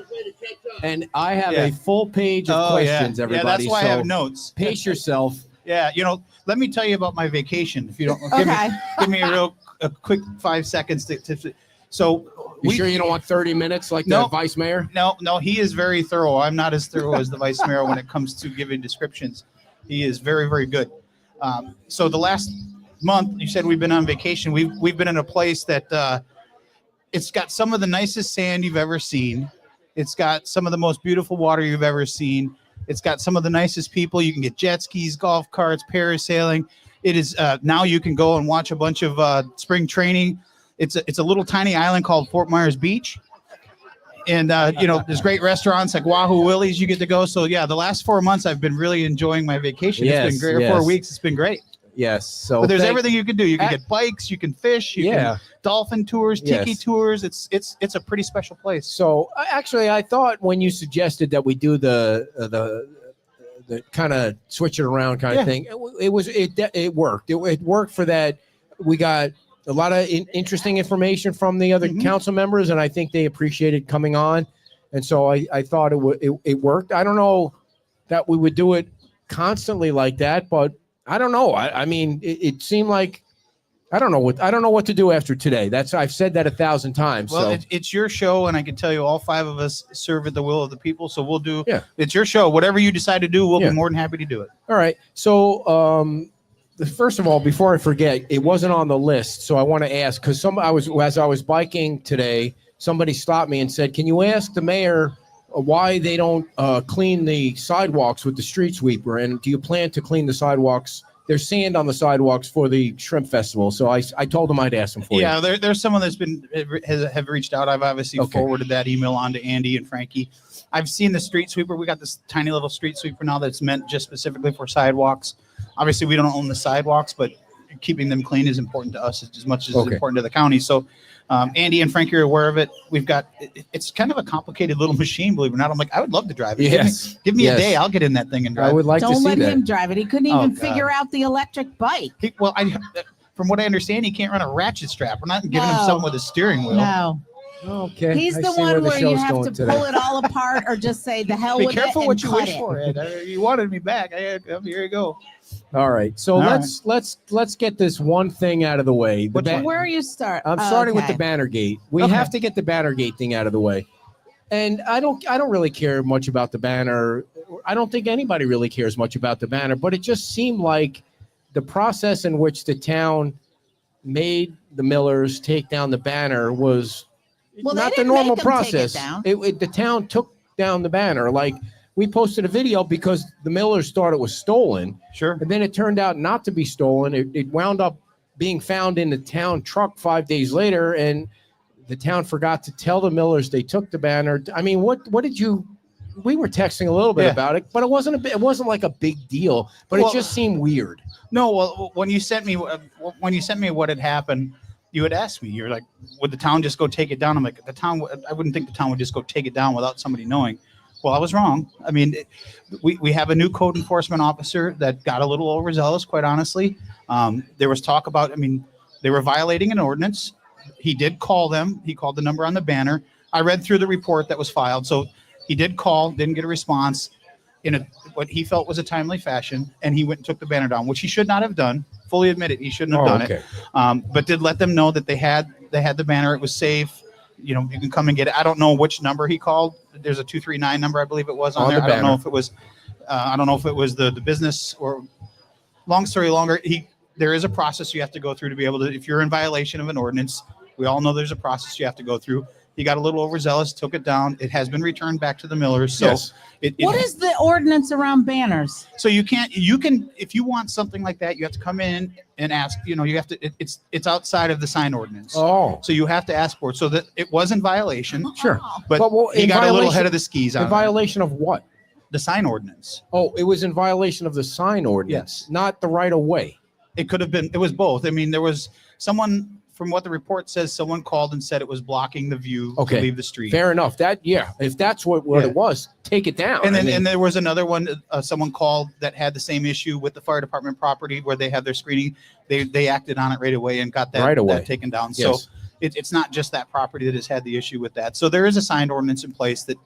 S8: And I have a full page of questions, everybody.
S12: Yeah, that's why I
S8: so
S12: have notes.
S8: Pace yourself.
S12: Yeah, let me tell you about my vacation. If you don't,
S4: Okay.
S12: give me a quick 5 seconds to. So,
S8: You sure you don't want 30 minutes like the vice mayor?
S12: No, he is very thorough. I'm not as thorough as the vice mayor when it comes to giving descriptions. He is very, very good. So the last month, you said we've been on vacation. We've been in a place that it's got some of the nicest sand you've ever seen. It's got some of the most beautiful water you've ever seen. It's got some of the nicest people. You can get jet skis, golf carts, parasailing. It is now you can go and watch a bunch of spring training. It's a little tiny island called Fort Myers Beach. And, there's great restaurants like Wahoo Willie's you get to go. So, yeah, the last 4 months I've been really enjoying my vacation. It's been great. 4 weeks. It's been great.
S8: Yes. So
S12: But there's everything you can do. You can get bikes. You can fish. You can dolphin tours, tiki tours. It's a pretty special place.
S8: So actually, I thought when you suggested that we do the kind of switch it around kind of thing, it worked. It worked for that. We got a lot of interesting information from the other council members, and I think they appreciated coming on. And so I thought it worked. I don't know that we would do it constantly like that, but I don't know. I mean, it seemed like I don't know what to do after today. I've said that 1,000 times.
S12: Well,
S8: so.
S12: it's your show, and I can tell you all 5 of us serve at the will of the people. So we'll do. Yeah. It's your show. Whatever you decide to do, we'll be more than happy to do it.
S8: All right. So first of all, before I forget, it wasn't on the list, so I want to ask because as I was biking today, somebody stopped me and said, "Can you ask the mayor why they don't clean the sidewalks with the street sweeper? And do you plan to clean the sidewalks? There's sand on the sidewalks for the shrimp festival." So I told them I'd ask them for you.
S12: Yeah, there's someone that's have reached out. I've obviously forwarded that email on to Andy and Frankie. I've seen the street sweeper. We got this tiny little street sweeper now that's meant just specifically for sidewalks. Obviously, we don't own the sidewalks, but keeping them clean is important to us as much as
S8: Okay.
S12: it's important to the county. So Andy and Frankie are aware of it. We've got, it's kind of a complicated little machine, believe it or not. I'm like, I would love to drive it.
S8: Yes.
S12: Give me
S8: Yes.
S12: a day. I'll get in that thing and drive.
S8: I would like to
S4: Don't
S8: see
S4: let
S8: that.
S4: him drive it. He couldn't
S12: Oh,
S4: even
S12: God.
S4: figure out the electric bike.
S12: Well, from what I understand, he can't run a ratchet strap. We're not giving him
S4: No.
S12: something with a steering wheel.
S4: No.
S8: Okay.
S4: He's
S8: I
S4: the
S8: see
S4: one
S8: the
S4: where you
S8: show's
S4: have to
S8: going today.
S4: pull it all apart or just say the hell
S12: Be
S4: with
S12: careful
S4: it
S12: what
S4: and
S12: you
S4: cut
S12: wish
S4: it.
S12: for, Ed. You wanted me back. Here you go.
S8: All right. So
S12: All
S8: let's get this one thing out of the way. The
S12: Which one?
S4: Where are you start?
S8: I'm starting with
S4: Okay.
S8: the Bannergate. We
S12: Okay.
S8: have to get the Bannergate thing out of the way. And I don't really care much about the banner. I don't think anybody really cares much about the banner, but it just seemed like the process in which the town made the Millers take down the banner was
S4: Well, they
S8: not the
S4: didn't
S8: normal
S4: make 'em take it
S8: process.
S4: down.
S8: The town took down the banner. Like we posted a video because the Millers thought it was stolen.
S12: Sure.
S8: And then it turned out not to be stolen. It wound up being found in the town truck 5 days later, and the town forgot to tell the Millers they took the banner. I mean, what did you? We were texting a little bit
S12: Yeah.
S8: about it, but it wasn't like a big deal. But
S12: Well-
S8: it just seemed weird.
S12: No, well, when you sent me what had happened, you had asked me. You're like, would the town just go take it down? I'm like, I wouldn't think the town would just go take it down without somebody knowing. Well, I was wrong. I mean, we have a new code enforcement officer that got a little overzealous, quite honestly. There was talk about, I mean, they were violating an ordinance. He did call them. He called the number on the banner. I read through the report that was filed. So he did call, didn't get a response in what he felt was a timely fashion, and he went and took the banner down, which he should not have done. Fully admit it, he shouldn't have done it. But did let them know that they had the banner. It was safe. You know, you can come and get it. I don't know which number he called. There's a 239 number, I believe it was on there.
S8: the
S12: I don't know
S8: banner.
S12: if it was. I don't know if it was the business or. Long story longer, there is a process you have to go through to be able to. If you're in violation of an ordinance, we all know there's a process you have to go through. He got a little overzealous, took it down. It has been returned back to the Millers. So
S8: Yes.
S4: What is the ordinance around banners?
S12: So you can, if you want something like that, you have to come in and ask, you have to, it's outside of the sign ordinance.
S8: Oh,
S12: So you have to ask for it. So that it was in violation,
S8: sure.
S12: but
S8: well,
S12: he
S8: in
S12: got a little
S8: violation-
S12: ahead of the skis
S8: In
S12: on
S8: violation of what?
S12: the sign ordinance.
S8: Oh, it was in violation of the sign ordinance,
S12: Yes.
S8: not the right of way.
S12: It could have been, it was both. I mean, there was someone, from what the report says, someone called and said it was blocking the view
S8: Okay.
S12: to leave the street.
S8: Fair enough. If that's what
S12: Yeah.
S8: it was, take it down.
S12: And
S8: I
S12: then
S8: mean,
S12: and there was another one. Someone called that had the same issue with the fire department property where they have their screening. They acted on it right away and got that,
S8: Right away.
S12: that taken down.
S8: Yes.
S12: So it's not just that property that has had the issue with that. So there is a signed ordinance in place that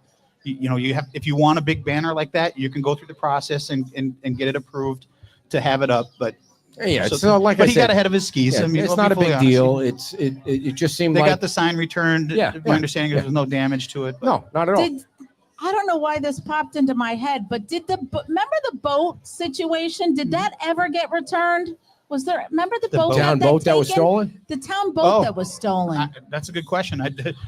S12: you have. If you want a big banner like that, you can go through the process and get it approved to have it up. But
S8: yeah, so like
S12: but
S8: I
S12: he
S8: said,
S12: got ahead of his skis.
S8: yeah,
S12: I mean,
S8: it's
S12: we'll
S8: not
S12: be
S8: a
S12: fully
S8: big
S12: honest.
S8: deal. It just seemed
S12: They
S8: like
S12: got the sign returned.
S8: Yeah,
S12: My
S8: yeah,
S12: understanding is
S8: yeah.
S12: there was no damage to it. But
S8: no, not at all.
S4: I don't know why this popped into my head, but remember the boat situation? Did that ever get returned? Remember the boat?
S8: town boat that was stolen?
S4: The town boat
S12: Oh.
S4: that was stolen.
S12: That's a good question.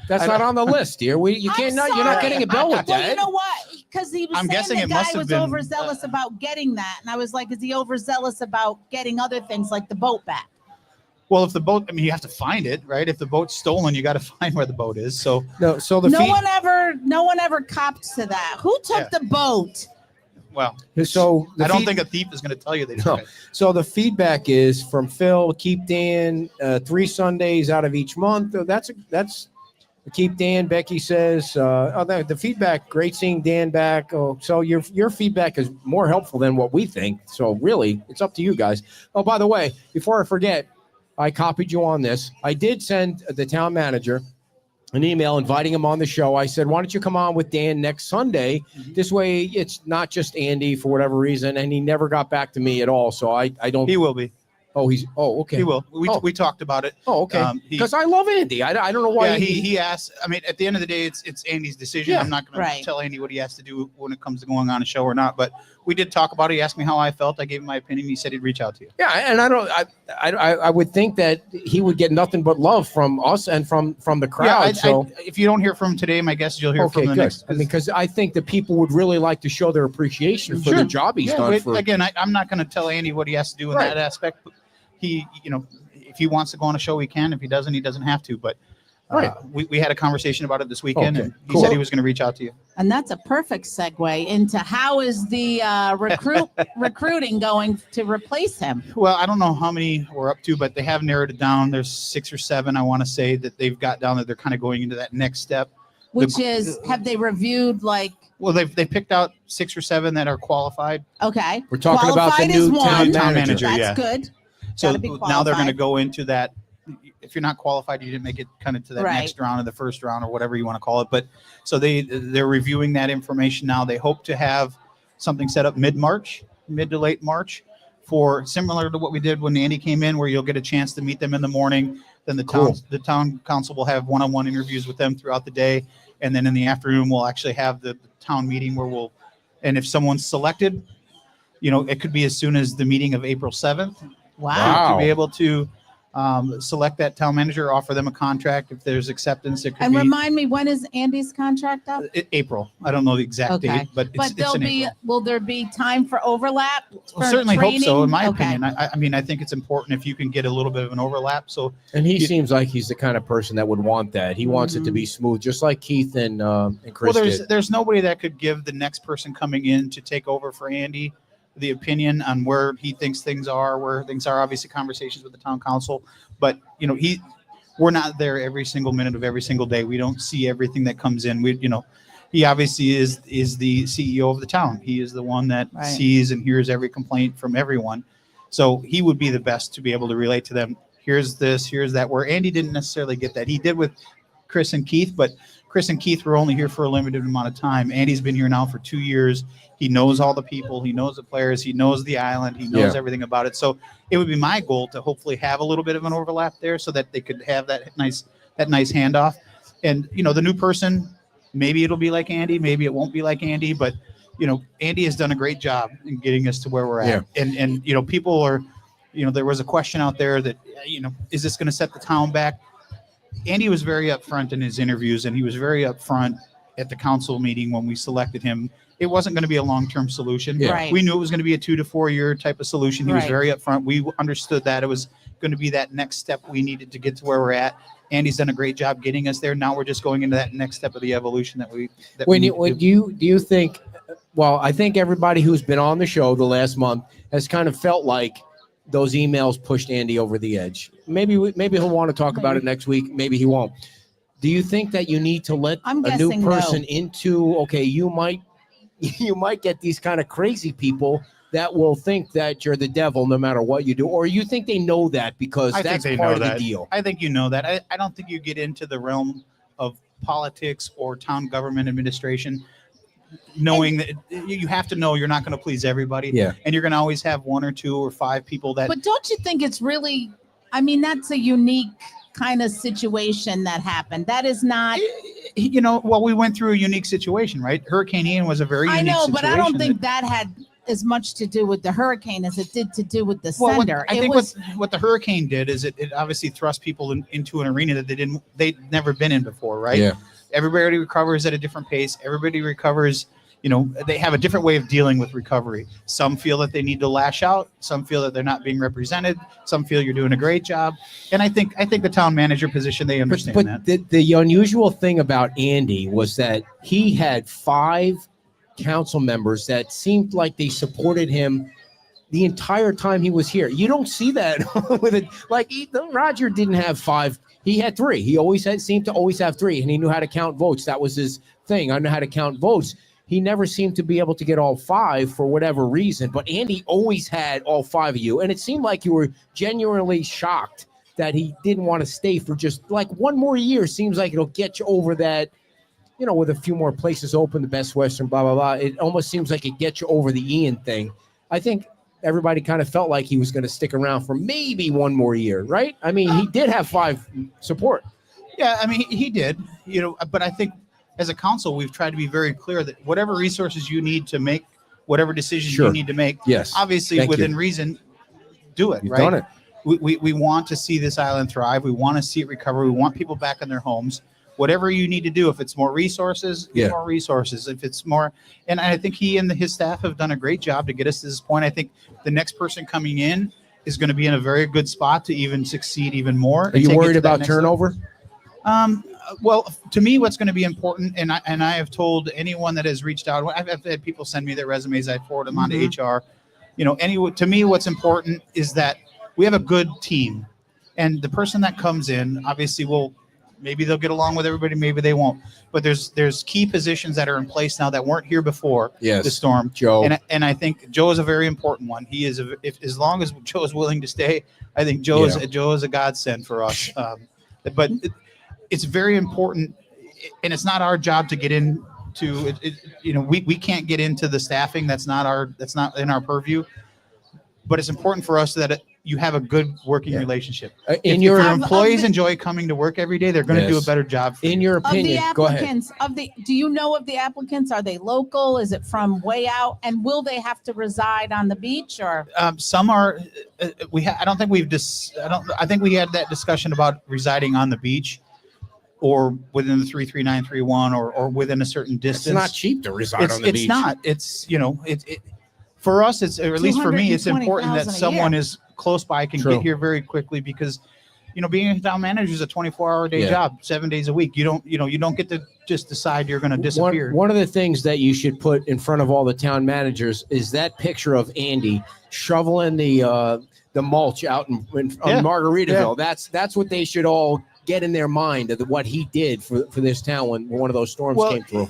S8: That's not on the list, dear. You can't. You're not
S4: sorry.
S8: getting a bill with
S4: Well,
S8: that.
S4: you know what? Because he was
S12: I'm
S4: saying
S12: guessing
S4: the
S12: it
S4: guy
S12: must have
S4: was
S12: been,
S4: overzealous about getting that, and I was like, is he overzealous about getting other things like the boat back?
S12: Well, if the boat, I mean, you have to find it, right? If the boat's stolen, you got to find where the boat is. So
S8: No, so the
S4: No
S8: fee-
S4: one ever copped to that. Who took the boat?
S12: well,
S8: so the
S12: I don't
S8: fee-
S12: think a thief is going to tell you they
S8: No.
S12: took it.
S8: So the feedback is from Phil. Keep Dan 3 Sundays out of each month. That's keep Dan. Becky says. The feedback. Great seeing Dan back. Oh, so your feedback is more helpful than what we think. So really, it's up to you guys. Oh, by the way, before I forget, I copied you on this. I did send the town manager an email inviting him on the show. I said, why don't you come on with Dan next Sunday? This way it's not just Andy for whatever reason. And he never got back to me at all. So I don't.
S12: He will be.
S8: Okay.
S12: He will. We talked about it.
S8: Oh, okay.
S12: He-
S8: Because I love Andy. I don't know why.
S12: Yeah, he asked. I mean, at the end of the day, it's Andy's decision.
S8: Yeah,
S12: I'm not going
S4: right.
S12: to tell Andy what he has to do when it comes to going on a show or not. But we did talk about it. He asked me how I felt. I gave him my opinion. He said he'd reach out to you.
S8: Yeah, and I would think that he would get nothing but love from us and from the crowd.
S12: If you don't hear from him today, my guess is you'll hear
S8: Okay,
S12: from the
S8: good.
S12: next.
S8: I mean, because I think that people would really like to show their appreciation for the job he's done.
S12: Again, I'm not going to tell Andy what he has to do in that aspect. But he, if he wants to go on a show, he can. If he doesn't, he doesn't have to. But
S8: Right.
S12: We had a conversation about it this weekend,
S8: Okay,
S12: and he
S8: cool.
S12: said he was going to reach out to you.
S4: And that's a perfect segue into how is the recruiting going to replace him?
S12: Well, I don't know how many we're up to, but they have narrowed it down. There's 6 or 7, I want to say, that they've got down that they're kind of going into that next step.
S4: Which is, have they reviewed like?
S12: Well, they picked out 6 or 7 that are qualified.
S4: Okay.
S8: We're talking about the
S4: Qualified is
S8: new
S4: one.
S8: town manager.
S4: That's
S12: yeah.
S4: good.
S12: So
S4: Gotta be
S12: now they're going to
S4: qualified.
S12: go into that. If you're not qualified, you didn't make it kind of to that
S4: Right.
S12: next round or the first round or whatever you want to call it. But so they're reviewing that information now. They hope to have something set up mid to late March, for similar to what we did when Andy came in, where you'll get a chance to meet them in the morning. Then the town council will have one-on-one interviews with them throughout the day, and then in the afternoon we'll actually have the town meeting where and if someone's selected, it could be as soon as the meeting of April 7th.
S4: Wow.
S12: To be able to select that town manager, offer them a contract. If there's acceptance, it could
S4: And
S12: be
S4: remind me, when is Andy's contract up?
S12: April. I don't know the exact
S4: Okay.
S12: date, but it's
S4: there'll
S12: in
S4: be,
S12: April.
S4: will there be time for overlap? For
S12: I certainly hope so, in my
S4: training?
S12: opinion. I mean, I think it's important if you can get a little bit of an overlap. So,
S8: And he seems like he's the kind of person that would want that. He wants it to be smooth, just like Keith and Chris
S12: well,
S8: did.
S12: there's nobody that could give the next person coming in to take over for Andy the opinion on where he thinks things are, where things are. Obviously, conversations with the town council, but we're not there every single minute of every single day. We don't see everything that comes in. He obviously is the CEO of the town. He is the one that
S4: Right.
S12: sees and hears every complaint from everyone. So he would be the best to be able to relate to them. Here's this, here's that, where Andy didn't necessarily get that. He did with Chris and Keith, but Chris and Keith were only here for a limited amount of time. Andy's been here now for 2 years. He knows all the people. He knows the players. He knows the island. He knows everything about it. So it would be my goal to hopefully have a little bit of an overlap there, so that they could have that nice handoff. And the new person, maybe it'll be like Andy, maybe it won't be like Andy, but Andy has done a great job in getting us to where we're at. And people are, there was a question out there that is this going to set the town back? Andy was very upfront in his interviews, and he was very upfront at the council meeting when we selected him. It wasn't going to be a long-term solution.
S8: Yeah.
S4: Right.
S12: We knew it was going to be a 2 to 4 year type of solution. He was
S4: Right.
S12: very upfront. We understood that it was going to be that next step we needed to get to where we're at. Andy's done a great job getting us there. Now we're just going into that next step of the evolution that we
S8: Do you think? Well, I think everybody who's been on the show the last month has kind of felt like those emails pushed Andy over the edge. Maybe he'll want to talk about it next week. Maybe he won't. Do you think that you need to let
S4: I'm
S8: a new
S4: guessing no.
S8: person into? Okay, you might get these kind of crazy people that will think that you're the devil no matter what you do, or you think they know that because
S12: I think
S8: that's
S12: they
S8: part
S12: know
S8: of
S12: that.
S8: the deal.
S12: I think that. I don't think you get into the realm of politics or town government administration knowing that you have to know you're not going to please everybody.
S8: Yeah.
S12: And you're going to always have 1 or 2 or 5 people that.
S4: But don't you think it's really, that's a unique kind of situation that happened. That is not.
S12: Well, we went through a unique situation, right? Hurricane Ian was a very
S4: I
S12: unique
S4: know,
S12: situation.
S4: but I don't think that had as much to do with the hurricane as it did to do with the
S12: Well,
S4: sender.
S12: I think what the hurricane did is it obviously thrust people into an arena that they'd never been in before, right?
S8: Yeah.
S12: Everybody recovers at a different pace. Everybody recovers. They have a different way of dealing with recovery. Some feel that they need to lash out. Some feel that they're not being represented. Some feel you're doing a great job. And I think the town manager position, they understand
S8: But
S12: that.
S8: the unusual thing about Andy was that he had 5 council members that seemed like they supported him the entire time he was here. You don't see that with it. Like Roger didn't have 5. He had 3. He seemed to always have 3, and he knew how to count votes. That was his thing. I know how to count votes. He never seemed to be able to get all 5 for whatever reason, but Andy always had all 5 of you. And it seemed like you were genuinely shocked that he didn't want to stay for just like 1 more year. Seems like it'll get you over that, with a few more places open, the Best Western, blah, blah, blah. It almost seems like it gets you over the Ian thing. I think everybody kind of felt like he was going to stick around for maybe 1 more year, right? He did have 5 support.
S12: Yeah, he did, but I think as a council, we've tried to be very clear that whatever resources you need to make, whatever decisions you need to make,
S8: yes,
S12: obviously within reason, do it.
S8: You've
S12: right?
S8: done it.
S12: We want to see this island thrive. We want to see it recover. We want people back in their homes. Whatever you need to do, if it's more resources, get more resources. If it's more, and I think he and his staff have done a great job to get us to this point. I think the next person coming in is going to be in a very good spot to even succeed even more.
S8: Are you worried about turnover?
S12: Well, to me, what's going to be important, and I have told anyone that has reached out, I've had people send me their resumes, I forward them on to HR. You know, to me, what's important is that we have a good team, and the person that comes in, obviously, maybe they'll get along with everybody, maybe they won't. But there's key positions that are in place now that weren't here before the storm.
S8: Joe.
S12: And I think Joe is a very important one. He is as long as Joe is willing to stay, I think Joe is a godsend for us. But it's very important, and it's not our job to get into it. You know, we can't get into the staffing. That's not in our purview. But it's important for us that you have a good working relationship. If your employees enjoy coming to work every day, they're going to do a better job.
S8: In your opinion,
S4: go ahead. Do you know of the applicants? Are they local? Is it from way out? And will they have to reside on the beach or?
S12: Some are. I don't think I think we had that discussion about residing on the beach, or within the 33931, or within a certain distance.
S8: It's not cheap to reside on the beach.
S12: It's not. It's for us. It's, or at least for me, it's important that someone is close by, can get here very quickly, because being a town manager is a 24-hour day job, 7 days a week. You don't get to just decide you're going to disappear.
S8: One of the things that you should put in front of all the town managers is that picture of Andy shoveling the mulch out on Margaritaville. That's what they should all get in their mind of what he did for this town when one of those storms came through.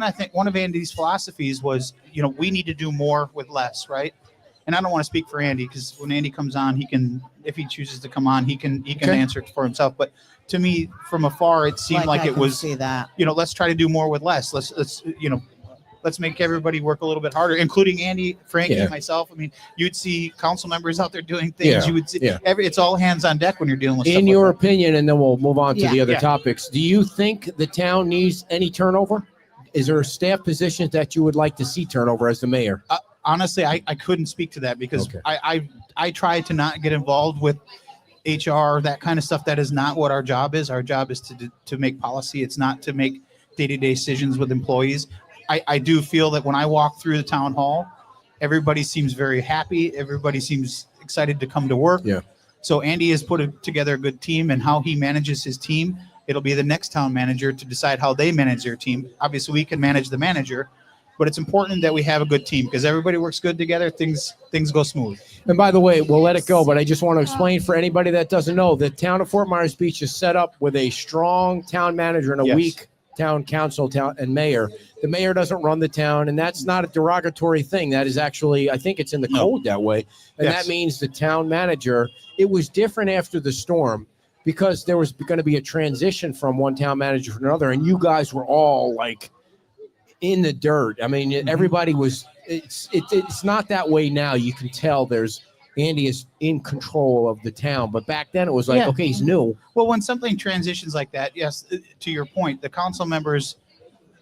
S12: I think one of Andy's philosophies was, we need to do more with less, right? And I don't want to speak for Andy, because when Andy comes on, he can, if he chooses to come on, he can answer it for himself. But to me, from afar, it seemed like it was, let's try to do more with less. Let's make everybody work a little bit harder, including Andy, Frankie, myself. I mean, you'd see council members out there doing things. You would see it's all hands on deck when you're dealing with.
S8: In your opinion, and then we'll move on to the other topics. Do you think the town needs any turnover? Is there staff positions that you would like to see turnover as the mayor?
S12: Honestly, I couldn't speak to that, because I try to not get involved with HR, that kind of stuff. That is not what our job is. Our job is to make policy. It's not to make day-to-day decisions with employees. I do feel that when I walk through the town hall, everybody seems very happy. Everybody seems excited to come to work.
S8: Yeah.
S12: So Andy has put together a good team, and how he manages his team, it'll be the next town manager to decide how they manage their team. Obviously, we can manage the manager, but it's important that we have a good team, because everybody works good together. Things go smooth.
S8: And by the way, we'll let it go, but I just want to explain for anybody that doesn't know, the town of Fort Myers Beach is set up with a strong town manager and a weak town council, and mayor. The mayor doesn't run the town, and that's not a derogatory thing. That is actually, I think it's in the code that way. And that means the town manager, it was different after the storm, because there was going to be a transition from one town manager to another, and you guys were all like in the dirt. I mean, everybody was, it's not that way now. You can tell Andy is in control of the town, but back then it was like, okay, he's new.
S12: Well, when something transitions like that, yes, to your point, the council members,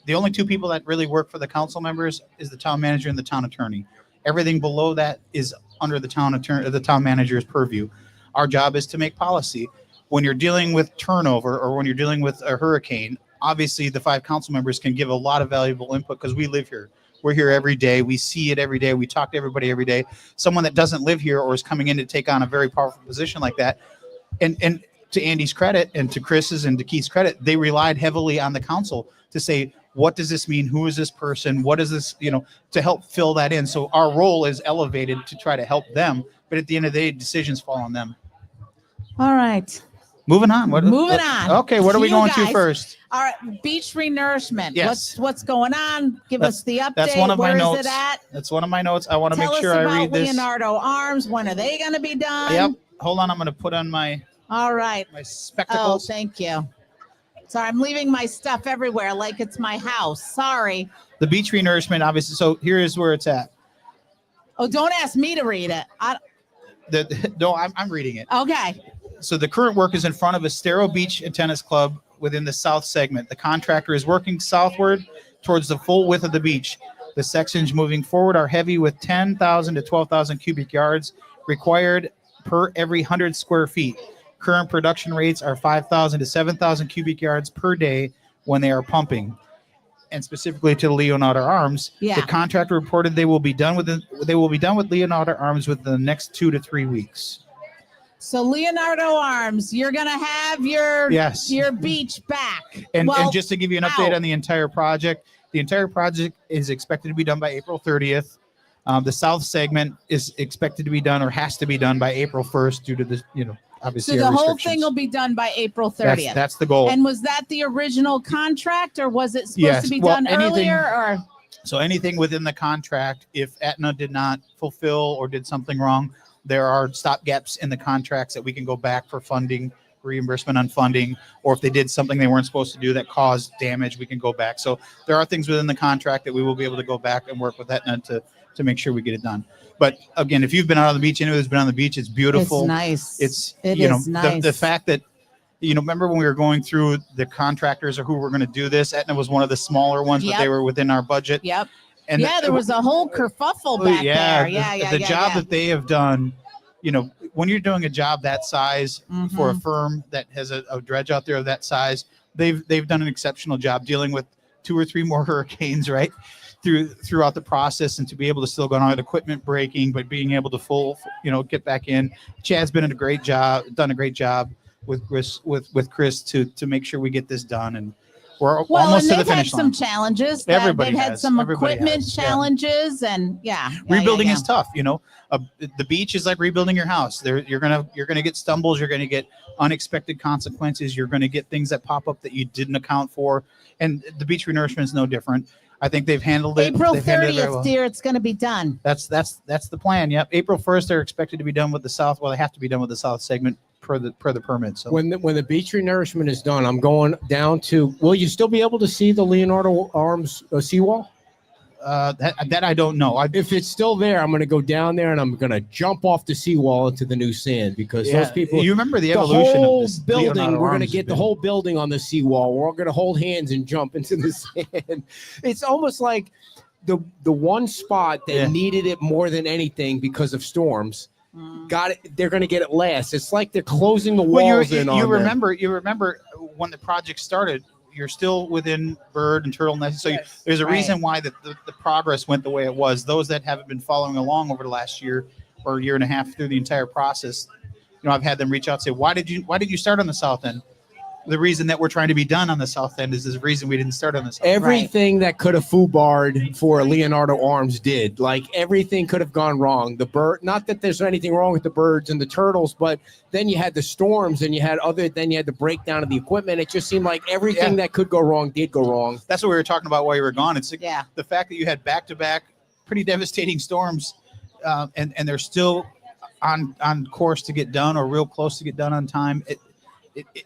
S12: the only two people that really work for the council members is the town manager and the town attorney. Everything below that is under the town attorney, the town manager's purview. Our job is to make policy. When you're dealing with turnover, or when you're dealing with a hurricane, obviously the 5 council members can give a lot of valuable input, because we live here. We're here every day. We see it every day. We talk to everybody every day. Someone that doesn't live here or is coming in to take on a very powerful position like that. And to Andy's credit, and to Chris's and to Keith's credit, they relied heavily on the council to say, what does this mean? Who is this person? What is this, to help fill that in. So our role is elevated to try to help them. But at the end of the day, decisions fall on them.
S4: All right.
S12: Moving on.
S4: Moving on.
S12: Okay, what are we going to first?
S4: All right, beach renourishment.
S12: Yes.
S4: What's going on? Give us the update.
S12: That's one of my notes.
S4: Where is it at?
S12: That's one of my notes. I want to make sure
S4: Tell us
S12: I read
S4: about
S12: this.
S4: Leonardo Arms. When are they going to be done?
S12: Yep. Hold on. I'm going to put on my spectacles.
S4: Oh, thank you. Sorry, I'm leaving my stuff everywhere like it's my house. Sorry.
S12: The beach renourishment, obviously. So here is where it's at.
S4: Oh, don't ask me to read it.
S12: No, I'm reading it.
S4: Okay.
S12: So the current work is in front of Estero Beach and Tennis Club within the south segment. The contractor is working southward towards the full width of the beach. The sections moving forward are heavy, with 10,000 to 12,000 cubic yards required per every 100 square feet. Current production rates are 5,000 to 7,000 cubic yards per day when they are pumping. And specifically to the Leonardo Arms, the contractor reported they will be done with Leonardo Arms within the next 2 to 3 weeks.
S4: So Leonardo Arms, you're gonna have your
S12: Yes.
S4: your beach back.
S12: And
S4: Well,
S12: just to give you an update
S4: how?
S12: on the entire project is expected to be done by April 30th. The south segment is expected to be done or has to be done by April 1st due to the, obviously.
S4: So the
S12: our
S4: whole
S12: restrictions.
S4: thing will be done by April 30th.
S12: That's the goal.
S4: And was that the original contract, or was it supposed
S12: Yes,
S4: to be
S12: well,
S4: done
S12: anything-
S4: earlier? Or
S12: So anything within the contract, if Aetna did not fulfill or did something wrong, there are stopgaps in the contracts that we can go back for funding, reimbursement on funding, or if they did something they weren't supposed to do that caused damage, we can go back. So there are things within the contract that we will be able to go back and work with Aetna to make sure we get it done. But again, if you've been out on the beach, anyone who's been on the beach, it's beautiful.
S4: It's nice.
S12: It
S4: is nice.
S12: the fact that, remember when we were going through the contractors or who were going to do this, Aetna was one of the smaller ones, but they
S4: Yep.
S12: were within our budget.
S4: Yep.
S12: And
S4: there was a whole kerfuffle back there.
S12: the job that they have done, when you're doing a job that size for a firm that has a dredge out there of that size, they've done an exceptional job dealing with 2 or 3 more hurricanes, right? Throughout the process, and to be able to still go on with equipment breaking, but being able to get back in. Chad's done a great job with Chris to make sure we get this done, and we're almost
S4: and
S12: to the
S4: they've had
S12: finish
S4: some
S12: line.
S4: challenges.
S12: Everybody
S4: They've had
S12: has.
S4: some
S12: Everybody
S4: equipment
S12: has. Yeah.
S4: challenges, and
S12: Rebuilding is tough. The beach is like rebuilding your house. You're gonna get stumbles. You're gonna get unexpected consequences. You're gonna get things that pop up that you didn't account for. And the beach renourishment is no different. I think they've handled it.
S4: April
S12: They've handled it very
S4: 30th,
S12: well.
S4: dear, it's going to be done.
S12: That's the plan. Yep. April 1st, they're expected to be done with the south. Well, they have to be done with the south segment per the permit. So
S8: When the beach renourishment is done, I'm going down to. Will you still be able to see the Leonardo Arms seawall?
S12: that I don't know.
S8: If it's still there, I'm going to go down there and I'm going to jump off the seawall into the new sand because those people.
S12: You remember the evolution
S8: whole
S12: of this
S8: building.
S12: Leonardo
S8: We're going to
S12: Arms
S8: get the
S12: bit.
S8: whole building on the seawall. We're all going to hold hands and jump into the sand. It's almost like the one spot that needed it more than anything because of storms. Got it. They're going to get it last. It's like they're closing the walls in on
S12: you
S8: them.
S12: remember when the project started. You're still within bird and turtle nest. So there's a reason why the progress went the way it was. Those that haven't been following along over the last year or year and a half through the entire process, I've had them reach out and say, why did you start on the south end? The reason that we're trying to be done on the south end is the reason we didn't start on the south end.
S8: Everything that could have foobarred for Leonardo Arms did. Like everything could have gone wrong. The bird, not that there's anything wrong with the birds and the turtles, but then you had the storms and you had the breakdown of the equipment. It just seemed like everything that could go wrong did go wrong.
S12: That's what we were talking about while you were gone. It's the fact that you had back-to-back pretty devastating storms, and they're still on course to get done or real close to get done on time.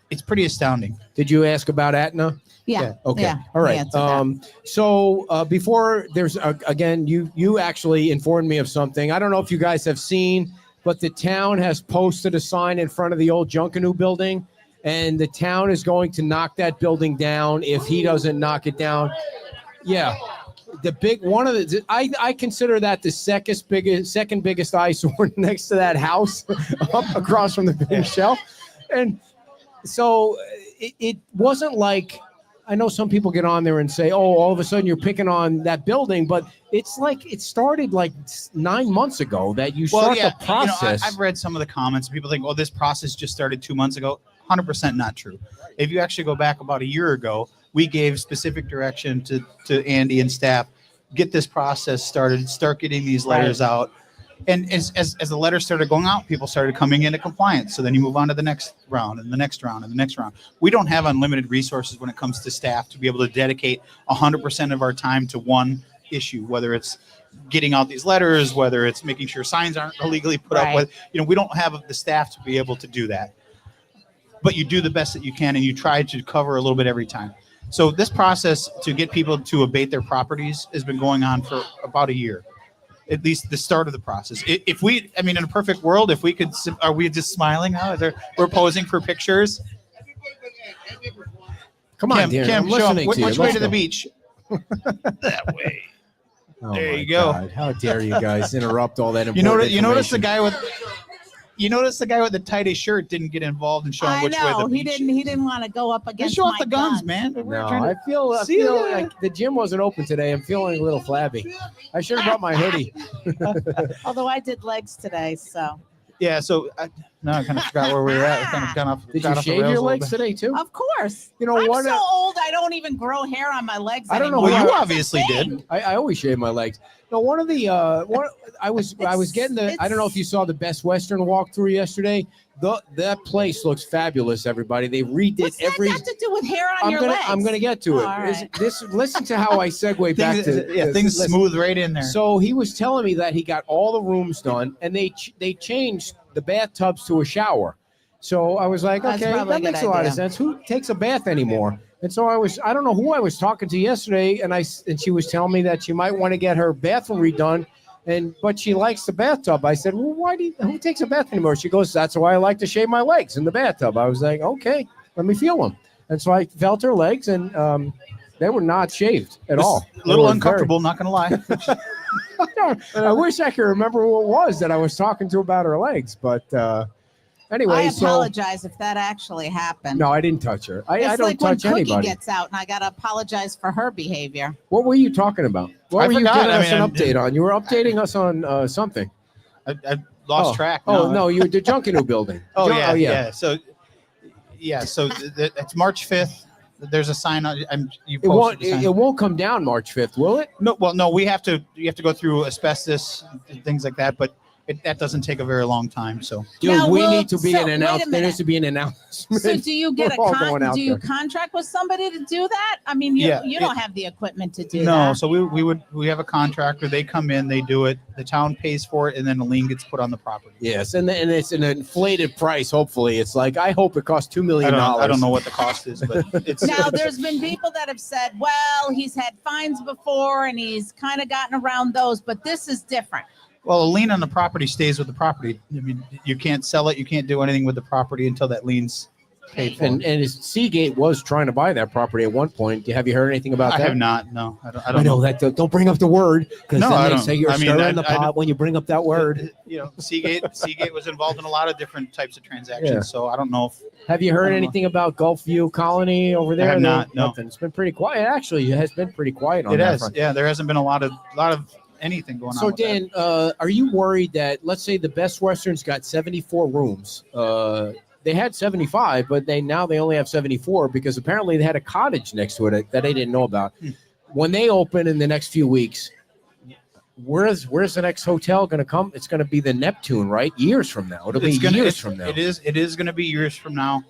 S12: It's pretty astounding.
S8: Did you ask about Aetna?
S4: Yeah.
S8: Okay.
S4: Yeah,
S8: All
S4: I
S8: right.
S4: answered that.
S8: So before there's again, you actually informed me of something. I don't know if you guys have seen, but the town has posted a sign in front of the old Junkanoo building, and the town is going to knock that building down if he doesn't knock it down. Yeah. The big one of the I consider that the second biggest eyesore next to that house up across from the big shelf. And so it wasn't like, I know some people get on there and say, oh, all of a sudden you're picking on that building, but it's like it started like 9 months ago that you start the process.
S12: I've read some of the comments. People think, oh, this process just started 2 months ago. 100% not true. If you actually go back about a year ago, we gave specific direction to Andy and staff, get this process started, start getting these letters out. And as the letters started going out, people started coming into compliance. So then you move on to the next round and the next round and the next round. We don't have unlimited resources when it comes to staff to be able to dedicate 100% of our time to one issue, whether it's getting out these letters, whether it's making sure signs aren't illegally put up with. We don't have the staff to be able to do that. But you do the best that you can, and you try to cover a little bit every time. So this process to get people to abate their properties has been going on for about a year. At least the start of the process. If we, in a perfect world, if we could, are we just smiling now? We're posing for pictures.
S8: Come on,
S12: Kim,
S8: dear, I'm
S12: show up.
S8: listening to you.
S12: Which way
S8: Let's
S12: to the
S8: go.
S12: beach? That way.
S8: Oh
S12: there
S8: my
S12: you go.
S8: God. How dare you guys interrupt all that
S12: You
S8: important
S12: notice the
S8: information.
S12: guy with the tightest shirt didn't get involved in showing
S4: I
S12: which way
S4: know
S12: the
S4: he
S12: beach.
S4: didn't want to go up against
S12: show off
S4: my
S12: the guns, man.
S8: No, I feel like the gym wasn't open today. I'm feeling a little flabby. I should have brought my hoodie.
S4: Although I did legs today, so
S12: Yeah, so No, I kind of forgot where we were at. I kind of got off.
S8: Did
S12: got
S8: you
S12: off the
S8: shave
S12: rails
S8: your
S12: a little
S8: legs
S12: bit.
S8: today too?
S4: Of course.
S8: You know
S4: I'm
S8: what?
S4: so old, I don't even grow hair on my legs
S8: I don't know.
S4: anymore.
S12: Well, you
S8: That's
S12: obviously
S4: the thing.
S12: did.
S8: I always shave my legs. No, one of the I was getting the. I don't know if you saw the Best Western walkthrough yesterday. That place looks fabulous. Everybody, they redid
S4: What's that got to do with hair on your legs?
S8: I'm gonna get to it.
S4: All right.
S8: Listen to how I segue back to
S12: Things
S8: listen.
S12: smooth right in there.
S8: So he was telling me that he got all the rooms done, and they changed the bathtubs to a shower. So I was like,
S4: That's
S8: okay,
S4: probably
S8: that
S4: a good
S8: makes a lot of
S4: idea.
S8: sense. Who takes a bath anymore? And so I don't know who I was talking to yesterday, and she was telling me that she might want to get her bathroom redone, but she likes the bathtub. I said, well, who takes a bath anymore? She goes, that's why I like to shave my legs in the bathtub. I was like, okay, let me feel them. And so I felt her legs, and they were not shaved at all.
S12: A little uncomfortable, not gonna lie.
S8: I wish I could remember who it was that I was talking to about her legs, but anyway.
S4: I apologize if that actually happened.
S8: No, I didn't touch her. I
S4: It's
S8: don't
S4: like when
S8: touch
S4: Cookie
S8: anybody.
S4: gets out, and I gotta apologize for her behavior.
S8: What were you talking about? What
S12: I
S8: were
S12: forgot.
S8: you giving
S12: I
S8: us
S12: mean,
S8: an update on? You were updating us on something.
S12: I lost track.
S8: Oh no, you were the Junkanoo building.
S12: Oh yeah. So it's March 5th. There's a sign on. You posted the sign.
S8: It won't come down March 5th, will it?
S12: No, well, no. You have to go through asbestos, things like that, but that doesn't take a very long time. So,
S8: Dude,
S4: Now,
S8: we
S4: will-
S8: need to be
S4: so,
S8: an
S4: wait a
S8: announcement. There
S4: minute.
S8: needs to be an announcement.
S4: So do you get
S8: We're all going out
S4: do you
S8: there.
S4: contract with somebody to do that? I mean, you don't have the equipment to do
S12: no.
S4: that.
S12: So we have a contractor. They come in, they do it. The town pays for it, and then a lien gets put on the property.
S8: Yes, and it's an inflated price. Hopefully, it's like I hope it costs $2 million.
S12: I don't know what the cost is, but it's
S4: Now, there's been people that have said, well, he's had fines before and he's kind of gotten around those, but this is different.
S12: well, a lien on the property stays with the property. I mean, you can't sell it. You can't do anything with the property until that lien's paid for.
S8: And Seagate was trying to buy that property at one point. Have you heard anything about
S12: I
S8: that?
S12: have not. No, I don't.
S8: I know that. Don't bring up the word because
S12: No,
S8: then
S12: I
S8: they
S12: don't.
S8: say you're
S12: I mean,
S8: stirring the
S12: I
S8: pot when you bring up that word.
S12: You know, Seagate was involved in a lot of different types of transactions.
S8: Yeah.
S12: So I don't know if
S8: Have you
S12: I
S8: heard
S12: don't know.
S8: anything about Gulfview Colony over there?
S12: have not, no.
S8: Nothing. It's been pretty quiet. Actually, it has been pretty quiet on
S12: it
S8: that
S12: has.
S8: front.
S12: Yeah, there hasn't been a lot of anything going on.
S8: So
S12: with that.
S8: Dan, are you worried that let's say the Best Western's got 74 rooms? They had 75, but they only have 74 because apparently they had a cottage next to it that I didn't know about. When they open in the next few weeks, where's the next hotel going to come? It's going to be the Neptune, right? Years from now, it'll be years from now.
S12: It is going to be years from now.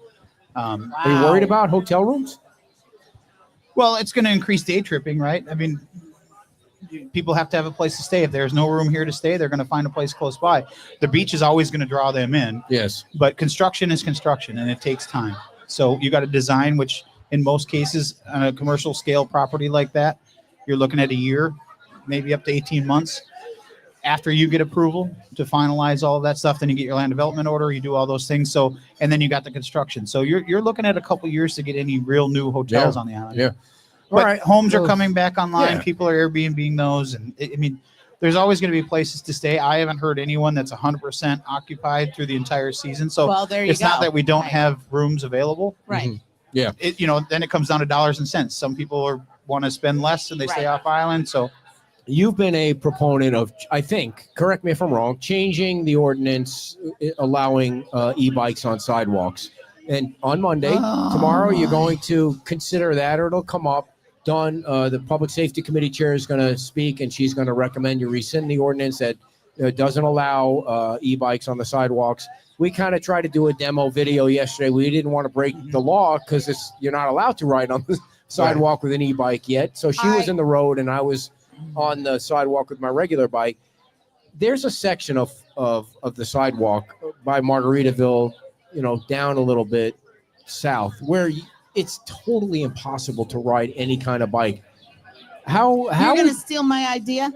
S8: Are you worried about hotel rooms?
S12: Well, it's going to increase day tripping, right? I mean, people have to have a place to stay. If there's no room here to stay, they're going to find a place close by. The beach is always going to draw them in.
S8: Yes.
S12: But construction is construction, and it takes time. So you got to design, which in most cases on a commercial scale property like that, you're looking at a year, maybe up to 18 months. After you get approval to finalize all of that stuff, then you get your land development order, you do all those things. So, and then you got the construction. So you're looking at a couple years to get any real new hotels on the island.
S8: Yeah.
S12: But
S8: All right.
S12: homes are
S8: So-
S12: coming back online.
S8: Yeah.
S12: People are Airbnb-ing those. And I mean, there's always going to be places to stay. I haven't heard anyone that's 100% occupied through the entire season. So
S4: Well, there you
S12: it's not
S4: go.
S12: that we don't
S4: Right.
S12: have rooms available.
S4: Right.
S8: Mhm. Yeah.
S12: Then it comes down to dollars and cents. Some people want to spend less and they stay
S4: Right.
S12: off island. So
S8: You've been a proponent of, I think, correct me if I'm wrong, changing the ordinance allowing e-bikes on sidewalks. And on Monday, tomorrow, you're going to consider that, or it'll come up. Done. The Public Safety Committee chair is going to speak, and she's going to recommend you rescind the ordinance that doesn't allow e-bikes on the sidewalks. We kind of tried to do a demo video yesterday. We didn't want to break the law because you're not allowed to ride on the sidewalk with an e-bike yet. So she was in the road, and I was on the sidewalk with my regular bike. There's a section of the sidewalk by Margaritaville, down a little bit south, where it's totally impossible to ride any kind of bike. How
S4: You're going to steal my idea?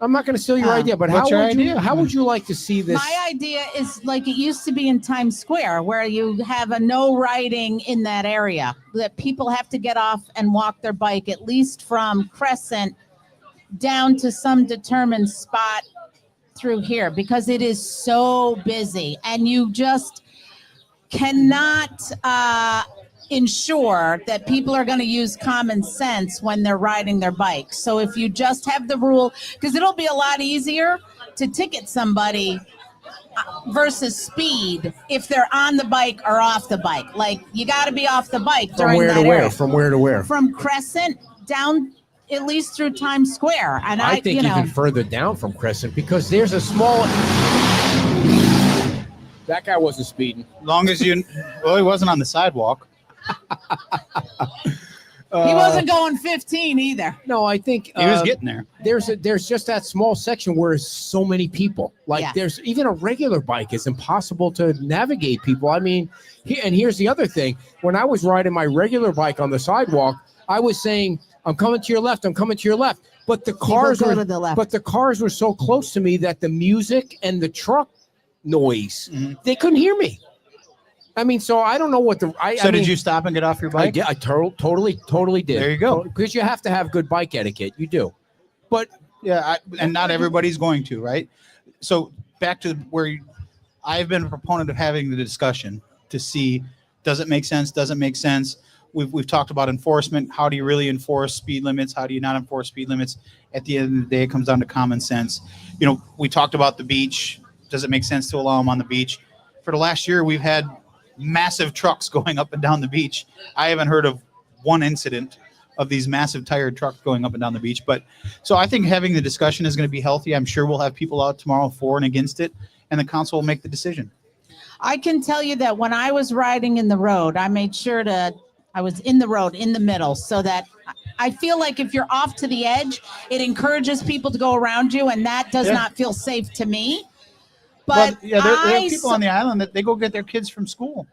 S8: I'm not going to steal your idea, but
S12: What's your
S8: how
S12: idea?
S8: would you like to see this?
S4: My idea is like it used to be in Times Square, where you have a no riding in that area, that people have to get off and walk their bike at least from Crescent down to some determined spot through here, because it is so busy and you just cannot ensure that people are going to use common sense when they're riding their bikes. So if you just have the rule, because it'll be a lot easier to ticket somebody versus speed if they're on the bike or off the bike. Like, you got to be off the bike
S8: From
S4: during
S8: where
S4: that
S8: to where?
S4: area.
S8: From where to where?
S4: From Crescent down at least through Times Square. And
S8: I think
S4: you know,
S8: even further down from Crescent, because there's a small. That guy wasn't speeding.
S12: Long as you, well, he wasn't on the sidewalk.
S4: he wasn't going 15 either.
S8: No, I think
S12: He was getting there.
S8: There's just that small section where there's so many people. Like
S4: Yeah.
S8: there's even a regular bike. It's impossible to navigate people. I mean, and here's the other thing. When I was riding my regular bike on the sidewalk, I was saying, "I'm coming to your left. I'm coming to your left." But the cars
S4: go
S8: were
S4: to the left.
S8: But the cars were so close to me that the music and the truck noise, they couldn't hear me. I mean, so I don't know what the.
S12: So did you stop and get off your
S8: I
S12: bike?
S8: did. I totally did.
S12: There you go.
S8: Because you have to have good bike etiquette. You do. But
S12: Yeah, and not everybody's going to, right? So back to where I've been a proponent of having the discussion to see, does it make sense? Doesn't make sense? We've talked about enforcement. How do you really enforce speed limits? How do you not enforce speed limits? At the end of the day, it comes down to common sense. You know, we talked about the beach. Does it make sense to allow them on the beach? For the last year, we've had massive trucks going up and down the beach. I haven't heard of one incident of these massive tired trucks going up and down the beach. But so I think having the discussion is going to be healthy. I'm sure we'll have people out tomorrow for and against it, and the council will make the decision.
S4: I can tell you that when I was riding in the road, I made sure I was in the road, in the middle, so that I feel like if you're off to the edge, it encourages people to go around you, and that does
S12: Yeah.
S4: not feel safe to me. But
S12: yeah, there are
S4: I
S12: people on the island that they go get their kids from school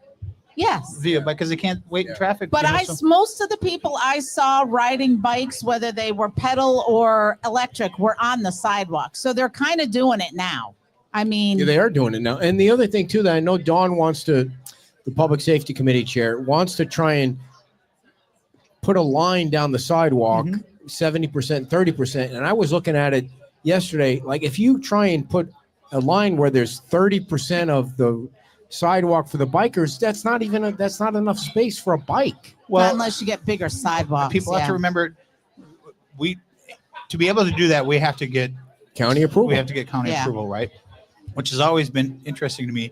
S4: yes.
S12: via because they can't wait in traffic.
S4: But
S12: you know,
S4: most of the people I saw riding bikes, whether they were pedal or electric, were on the sidewalk. So they're kind of doing it now. I mean,
S8: yeah, they are doing it now. And the other thing too that I know Dawn wants to, the Public Safety Committee chair wants to try and put a line down the sidewalk, 70%, 30%. And I was looking at it yesterday. Like if you try and put a line where there's 30% of the sidewalk for the bikers, that's not enough space for a bike.
S4: not unless you get bigger sidewalks.
S12: people have
S4: yeah.
S12: to remember, to be able to do that, we have to get
S8: county approval.
S12: We have to get county
S4: Yeah.
S12: approval, right? Which has always been interesting to me.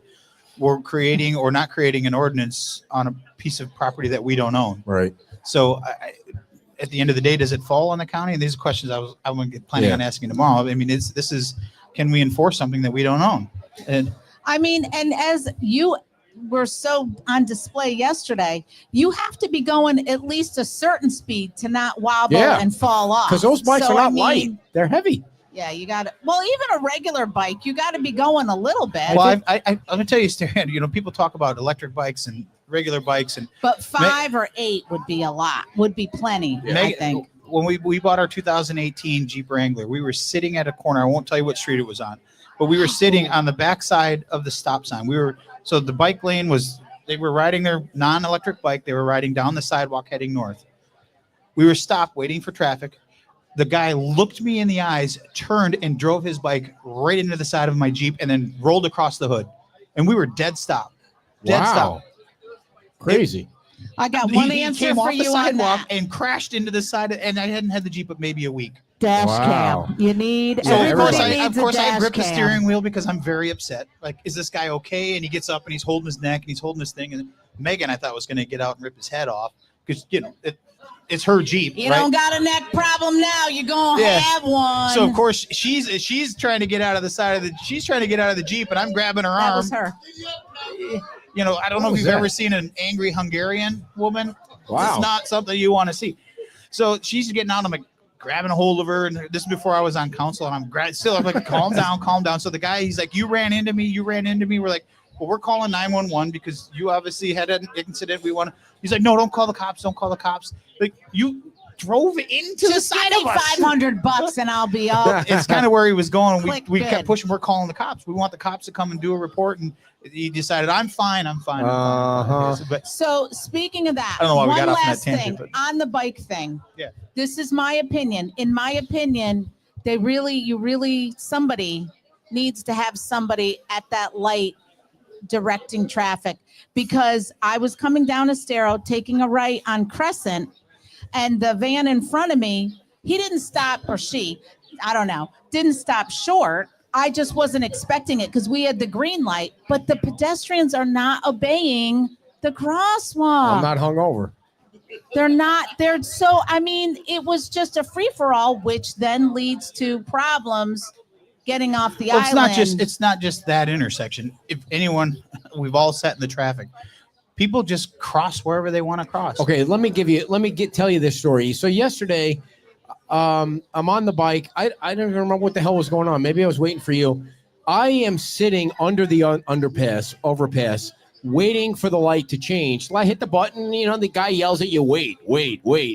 S12: We're creating or not creating an ordinance on a piece of property that we don't own.
S8: Right.
S12: So at the end of the day, does it fall on the county? And these are questions I'm planning on asking tomorrow. I mean, can we enforce something that we don't own? And
S4: I mean, and as you were so on display yesterday, you have to be going at least a certain speed to not wobble
S8: Yeah.
S4: and fall off.
S8: Because those bikes
S4: So,
S8: are
S4: I
S8: not
S4: mean,
S8: light. They're heavy.
S4: Yeah, you got to. Well, even a regular bike, you got to be going a little bit.
S12: well, I'm going to tell you, Stan, you know, people talk about electric bikes and regular bikes, and
S4: but 5 or 8 would be a lot. Would be plenty. I think.
S12: when we bought our 2018 Jeep Wrangler, we were sitting at a corner. I won't tell you what street it was on, but we were sitting on the backside of the stop sign. So the bike lane they were riding their non-electric bike. They were riding down the sidewalk heading north. We were stopped waiting for traffic. The guy looked me in the eyes, turned and drove his bike right into the side of my Jeep and then rolled across the hood. And we were dead stop. Dead stop.
S8: Crazy.
S4: I got one
S12: He
S4: answer
S12: came
S4: for
S12: off the
S4: you on
S12: sidewalk
S4: that.
S12: and crashed into the side, and I hadn't had the Jeep but maybe a week.
S4: Dash
S8: Wow.
S4: cam. You need.
S12: So of course,
S4: everybody
S12: I
S4: needs a dash
S12: grip the
S4: cam.
S12: steering wheel because I'm very upset. Like, is this guy okay? And he gets up and he's holding his neck and he's holding this thing. And Megan, I thought, was going to get out and rip his head off because it's her Jeep.
S4: You
S12: right?
S4: don't got a neck problem now. You're gonna
S12: Yeah.
S4: have one.
S12: So of course she's trying to get out of the side of the Jeep, and I'm grabbing her
S4: that
S12: arm.
S4: was her.
S12: You know, I don't know if
S8: was
S12: you've
S8: that?
S12: ever seen an angry Hungarian woman.
S8: Wow.
S12: It's not something you want to see. So she's getting out. I'm like grabbing a hold of her, and this is before I was on council, and I'm like, calm down. So the guy, he's like, you ran into me. We're like, well, we're calling 911 because you obviously had an incident. He's like, no, don't call the cops. Like, you drove into the
S4: Just
S12: side
S4: give
S12: of
S4: me
S12: us.
S4: $500 and I'll be up.
S12: It's kind of where he was going.
S4: Click
S12: We
S4: good.
S12: kept pushing. We're calling the cops. We want the cops to come and do a report. And he decided, I'm fine.
S8: Uh-huh.
S12: But
S4: So speaking of that,
S12: I don't know why we
S4: one
S12: got off on that
S4: last
S12: tangent,
S4: thing
S12: but-
S4: on the bike thing.
S12: Yeah.
S4: This is my opinion. In my opinion, somebody needs to have somebody at that light directing traffic, because I was coming down Estero taking a right on Crescent, and the van in front of me, he didn't stop, or she, I don't know, didn't stop short. I just wasn't expecting it because we had the green light, but the pedestrians are not obeying the crosswalk.
S8: I'm not hungover.
S4: They're so, I mean, it was just a free for all, which then leads to problems getting off the
S12: Well,
S4: island.
S12: it's not just that intersection. If anyone, we've all sat in the traffic. People just cross wherever they want to cross.
S8: Okay, let me tell you this story. So yesterday, I'm on the bike. I don't even remember what the hell was going on. Maybe I was waiting for you. I am sitting under the overpass, waiting for the light to change. So I hit the button, the guy yells at you, wait.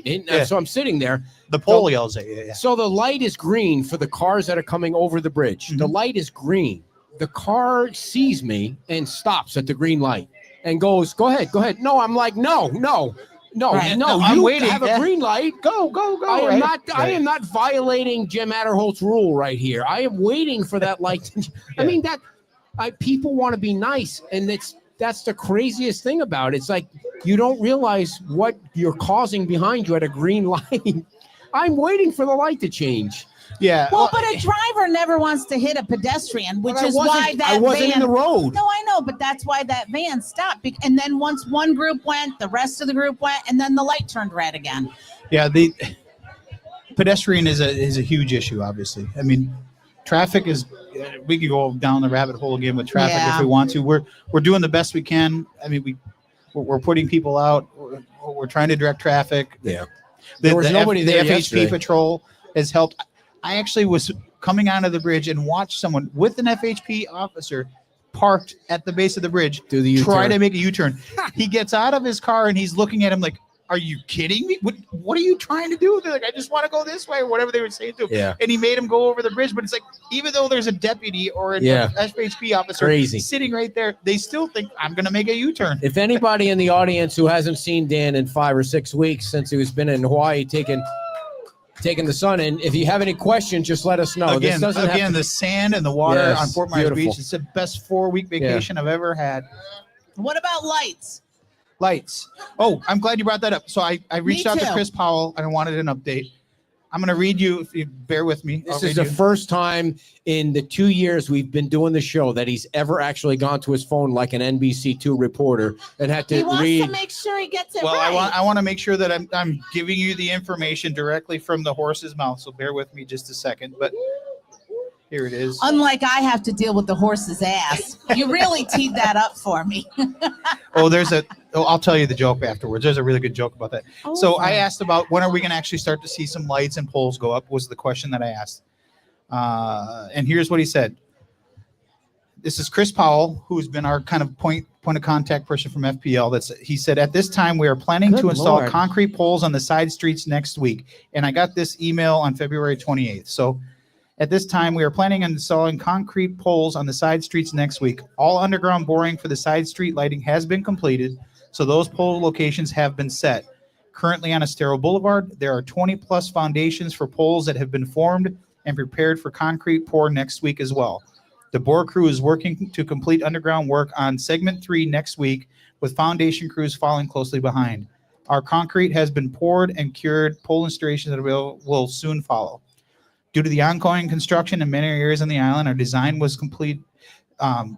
S8: And so I'm sitting there.
S12: The pole yells at you. Yeah.
S8: So the light is green for the cars that are coming over the bridge.
S12: Mm-hmm.
S8: The light is green. The car sees me and stops at the green light and goes, go ahead. No, I'm like, no.
S12: Right.
S8: No,
S12: I'm
S8: you
S12: waiting.
S8: have a green light. Go. I am not violating Jim Adderholt's rule right here. I am waiting for that light. I mean, people want to be nice, and that's the craziest thing about it. It's like you don't realize what you're causing behind you at a green light. I'm waiting for the light to change.
S12: Yeah.
S4: Well, but a driver never wants to hit a pedestrian, which is why that
S8: I wasn't
S4: van,
S8: in the road.
S4: No, I know, but that's why that van stopped. And then once one group went, the rest of the group went, and then the light turned red again.
S12: Yeah, the pedestrian is a huge issue. Obviously, I mean, traffic is. We could go down the rabbit hole again with traffic if we want to. We're doing the best we can. I mean, we're putting people out. We're trying to direct traffic.
S8: Yeah. There was nobody there
S12: The FHP
S8: yesterday.
S12: patrol has helped. I actually was coming onto the bridge and watched someone with an FHP officer parked at the base of the bridge try to make a U-turn. He gets out of his car and he's looking at him like, are you kidding me? What are you trying to do? They're like, I just want to go this way, or whatever they were saying to him.
S8: Yeah.
S12: And he made him go over the bridge. But it's like, even though there's a deputy or an FHP officer sitting right there, they still think I'm going to make a U-turn.
S8: If anybody in the audience who hasn't seen Dan in 5 or 6 weeks since he was been in Hawaii taking the sun in, if you have any questions, just let us know.
S12: Again, the sand and the water on Fort Myers
S8: beautiful.
S12: Beach. It's the best 4-week vacation I've ever had.
S4: What about lights?
S12: Lights. Oh, I'm glad you brought that up. So I reached out to
S4: too.
S12: Chris Powell and I wanted an update. I'm going to read you, if you bear with me.
S8: This is the first time in the 2 years we've been doing the show that he's ever actually gone to his phone like an NBC2 reporter and had to
S4: He wants
S8: read.
S4: to make sure he gets it
S12: Well,
S4: right.
S12: I want to make sure that I'm giving you the information directly from the horse's mouth. So bear with me just a second. But here it is.
S4: Unlike I have to deal with the horse's ass. You really teed that up for me.
S12: I'll tell you the joke afterwards. There's a really good joke about that.
S4: Oh,
S12: So I
S4: fine.
S12: asked about when are we going to actually start to see some lights and poles go up was the question that I asked. And here's what he said. This is Chris Powell, who's been our kind of point of contact person from FPL. He said, at this time, we are planning to install
S8: Lord.
S12: concrete poles on the side streets next week. And I got this email on February 28th. So at this time, we are planning on installing concrete poles on the side streets next week. All underground boring for the side street lighting has been completed, so those pole locations have been set. Currently on Estero Boulevard, there are 20-plus foundations for poles that have been formed and prepared for concrete pour next week as well. The bore crew is working to complete underground work on segment 3 next week, with foundation crews following closely behind. Our concrete has been poured and cured. Pole installations will soon follow. Due to the ongoing construction in many areas on the island, our design was complete.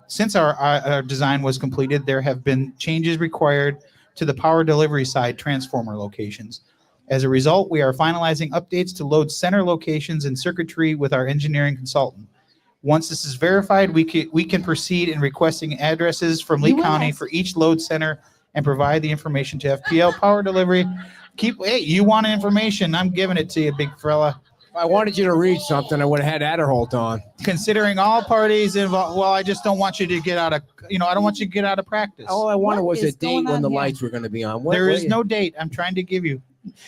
S12: Since our design was completed, there have been changes required to the power delivery side transformer locations. As a result, we are finalizing updates to load center locations and circuitry with our engineering consultant. Once this is verified, we can proceed in requesting addresses from Lee County for each load center and provide the information to FPL Power Delivery. Hey, you want information? I'm giving it to you, big fella.
S8: If I wanted you to read something, I would have had Adderholt on.
S12: Considering all parties involved, well, I just don't want you to get out of, I don't want you to get out of practice.
S8: All I wanted
S4: What
S8: was a
S4: is
S8: date
S4: going
S8: when
S4: on
S8: the
S4: here?
S8: lights were going to be on.
S12: There is no date. I'm trying to give you.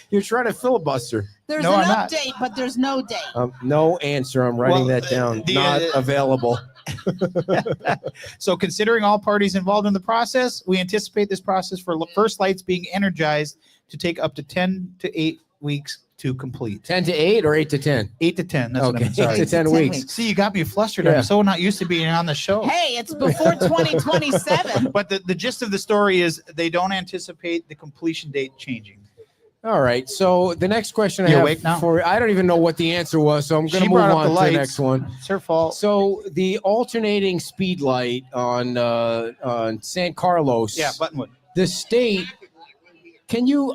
S8: You're trying to filibuster.
S4: There's
S12: No,
S4: an
S12: I'm not.
S4: update, but there's no date.
S8: No answer. I'm writing
S12: Well,
S8: that down.
S12: the-
S8: Not available.
S12: So considering all parties involved in the process, we anticipate this process for first lights being energized to take up to 10 to 8 weeks to complete.
S8: 10 to 8 or 8 to 10?
S12: 8 to 10. That's what
S8: Okay,
S12: I'm sorry.
S8: 8 to 10 weeks.
S12: See, you got me flustered.
S8: Yeah.
S12: I'm so not used to being on the show.
S4: Hey, it's before 2027.
S12: But the gist of the story is they don't anticipate the completion date changing.
S8: All right. So the next question I
S12: You
S8: have
S12: awake now?
S8: I don't even know what the answer was, so I'm going
S12: She
S8: to move
S12: brought up
S8: on
S12: the
S8: to
S12: lights.
S8: the next one.
S12: It's her fault.
S8: So the alternating speed light on San Carlos.
S12: Yeah, Buttonwood.
S8: The state.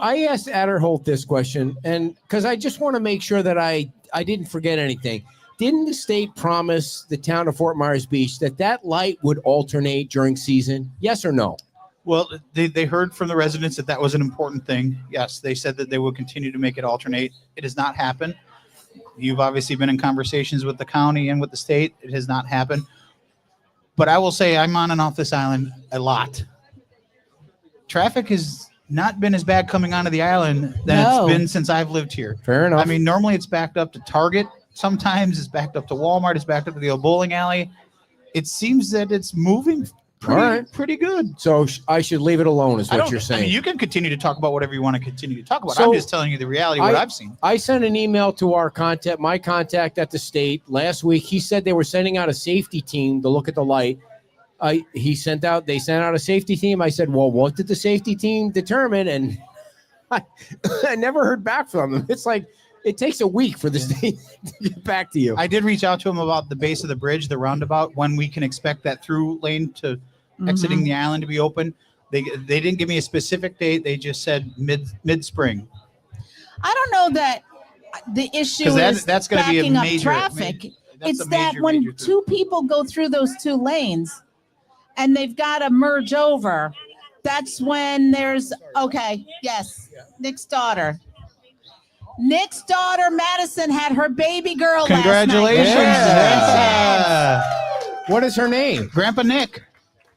S8: I asked Adderholt this question, and because I just want to make sure that I didn't forget anything. Didn't the state promise the town of Fort Myers Beach that light would alternate during season? Yes or no?
S12: Well, they heard from the residents that was an important thing. Yes, they said that they will continue to make it alternate. It has not happened. You've obviously been in conversations with the county and with the state. It has not happened. But I will say I'm on and off this island a lot. Traffic has not been as bad coming onto the island than
S4: No.
S12: it's been since I've lived here.
S8: Fair enough.
S12: I mean, normally it's backed up to Target. Sometimes it's backed up to Walmart. It's backed up to the old bowling alley. It seems that it's moving pretty good.
S8: So I should leave it alone, is
S12: I
S8: what
S12: don't-
S8: you're saying.
S12: I mean, you can continue to talk about whatever you want to continue to talk about.
S8: So,
S12: I'm just telling you the reality of what I've seen.
S8: I sent an email to my contact at the state last week. He said they were sending out a safety team to look at the light. They sent out a safety team. I said, well, what did the safety team determine? And I never heard back from them. It's like, it takes a week for the state to get back to you.
S12: I did reach out to him about the base of the bridge, the roundabout, when we can expect that through lane to exiting the island to be open. They didn't give me a specific date. They just said mid spring.
S4: I don't know that the issue
S12: 'Cause
S4: is
S12: that's gonna be a
S4: backing up
S12: major-
S4: traffic.
S12: that's
S4: It's
S12: a
S4: that
S12: major,
S4: when
S12: major thing.
S4: two people go through those two lanes and they've got to merge over, that's when there's, okay, yes, Nick's daughter. Nick's daughter, Madison, had her baby girl
S12: Congratulations.
S8: Yeah.
S4: last night.
S8: What is her name?
S12: Grandpa Nick.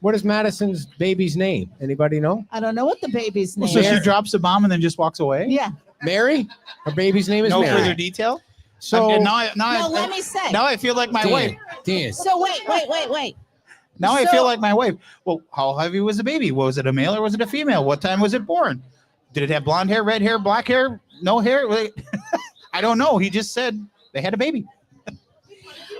S8: What is Madison's baby's name? Anybody know?
S4: I don't know what the baby's name
S12: So
S4: is.
S12: she drops the bomb and then just walks away?
S4: Yeah.
S8: Mary? Her baby's name is
S12: No
S8: Mary.
S12: further detail?
S8: So
S12: And
S4: No, let me say.
S12: now I feel like my wife.
S8: Dan.
S4: So wait.
S12: Now I
S4: So-
S12: feel like my wife. Well, how heavy was the baby? Was it a male or was it a female? What time was it born? Did it have blonde hair, red hair, black hair, no hair? I don't know. He just said they had a baby.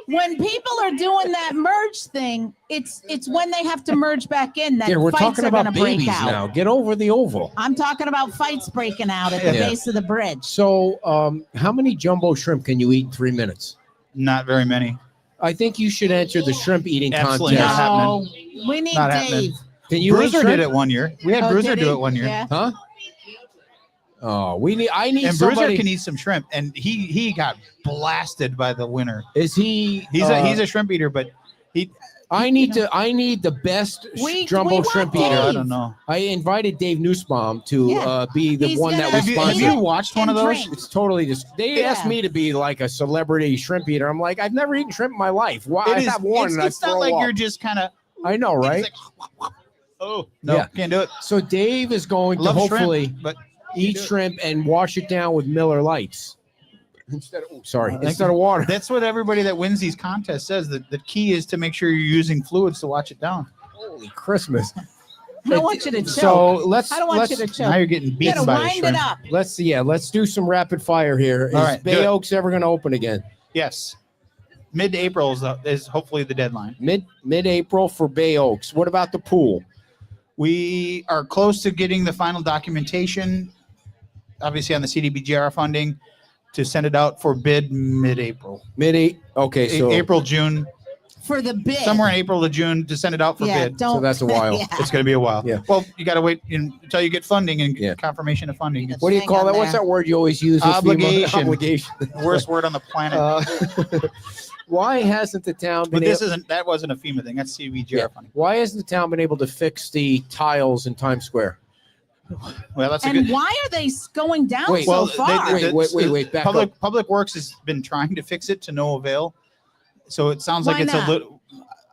S4: When people are doing that merge thing, it's when they have to merge back in that
S8: Dan, we're
S4: fights
S8: talking
S4: are
S8: about
S4: going to break
S8: babies
S4: out.
S8: now. Get over the oval.
S4: I'm talking about fights breaking out at the
S8: Yeah.
S4: base of the bridge.
S8: So, how many jumbo shrimp can you eat in 3 minutes?
S12: Not very many.
S8: I think you should enter the shrimp eating
S12: Absolutely
S8: contest.
S12: not
S4: No,
S12: happening.
S4: we need
S12: Not
S4: Dave.
S12: happening.
S8: Can you eat
S12: Bruiser
S8: shrimp?
S12: did it one year. We had
S4: Oh,
S12: Bruiser
S4: did
S12: do
S4: he?
S12: it one year.
S4: Yeah.
S8: Huh? Oh, I need
S12: And
S8: somebody.
S12: Bruiser can eat some shrimp, and he got blasted by the winner.
S8: Is he?
S12: He's a shrimp eater, but he.
S8: I need the best
S4: We
S8: jumbo
S4: want
S8: shrimp
S4: Dave.
S8: eater.
S12: I don't know.
S8: I invited Dave Nussbaum to
S4: Yeah.
S8: be the
S4: He's
S8: one that
S4: gonna
S8: was
S12: Have
S8: sponsored.
S12: you watched one of
S4: And
S12: those?
S4: drink.
S8: It's totally just. They
S4: Yeah.
S8: asked me to be like a celebrity shrimp eater. I'm like, I've never eaten shrimp in my life. Why?
S12: It
S8: I
S12: is,
S8: have one,
S12: it's
S8: and I
S12: it's not
S8: throw
S12: like
S8: up.
S12: you're just kind of.
S8: I know, right?
S12: Oh no,
S8: Yeah.
S12: can't do it.
S8: So Dave is going to
S12: Love
S8: hopefully
S12: shrimp, but
S8: eat
S12: do it.
S8: shrimp and wash it down with Miller Lights instead of
S12: Thank
S8: instead
S12: you.
S8: of water.
S12: That's what everybody that wins these contests says. That the key is to make sure you're using fluids to watch it down.
S8: Holy Christmas!
S4: I don't want you to choke.
S8: So let's
S4: I don't want you to
S8: let's
S4: choke.
S12: Now you're getting
S4: You
S12: beaten
S4: gotta
S12: by a
S4: wind
S12: shrimp.
S4: it up.
S8: let's do some rapid fire here. Is
S12: All right, do
S8: Bay
S12: it.
S8: Oaks ever going to open again?
S12: Yes, mid-April is hopefully the deadline.
S8: Mid-April for Bay Oaks. What about the pool?
S12: We are close to getting the final documentation, obviously on the CDBGR funding, to send it out for bid mid-April.
S8: Okay, so
S12: April, June,
S4: For the bid.
S12: somewhere in April to June to send it out for
S4: Yeah,
S12: bid.
S4: don't.
S8: So that's a while.
S4: Yeah.
S12: It's going to be a while.
S8: Yeah.
S12: Well, you got to wait until you get funding and
S8: Yeah.
S12: confirmation of funding. It's
S8: what do you
S4: Hang
S8: call
S4: on
S8: that? What's
S4: there.
S8: that word you always use? with FEMA?
S12: Obligation.
S8: Obligation.
S12: the worst word on the planet.
S8: Why hasn't the town
S12: but
S8: been
S12: this
S8: able,
S12: that wasn't a FEMA thing. That's CDBGR
S8: Yeah.
S12: funding.
S8: Why hasn't the town been able to fix the tiles in Times Square?
S12: Well, that's a
S4: And
S12: good.
S4: why are they going down
S8: Wait,
S4: so
S12: well,
S4: far?
S8: Wait, back
S12: Public Works has been trying to fix it to no avail. So it sounds like
S4: Why
S12: it's
S4: not?
S12: a little.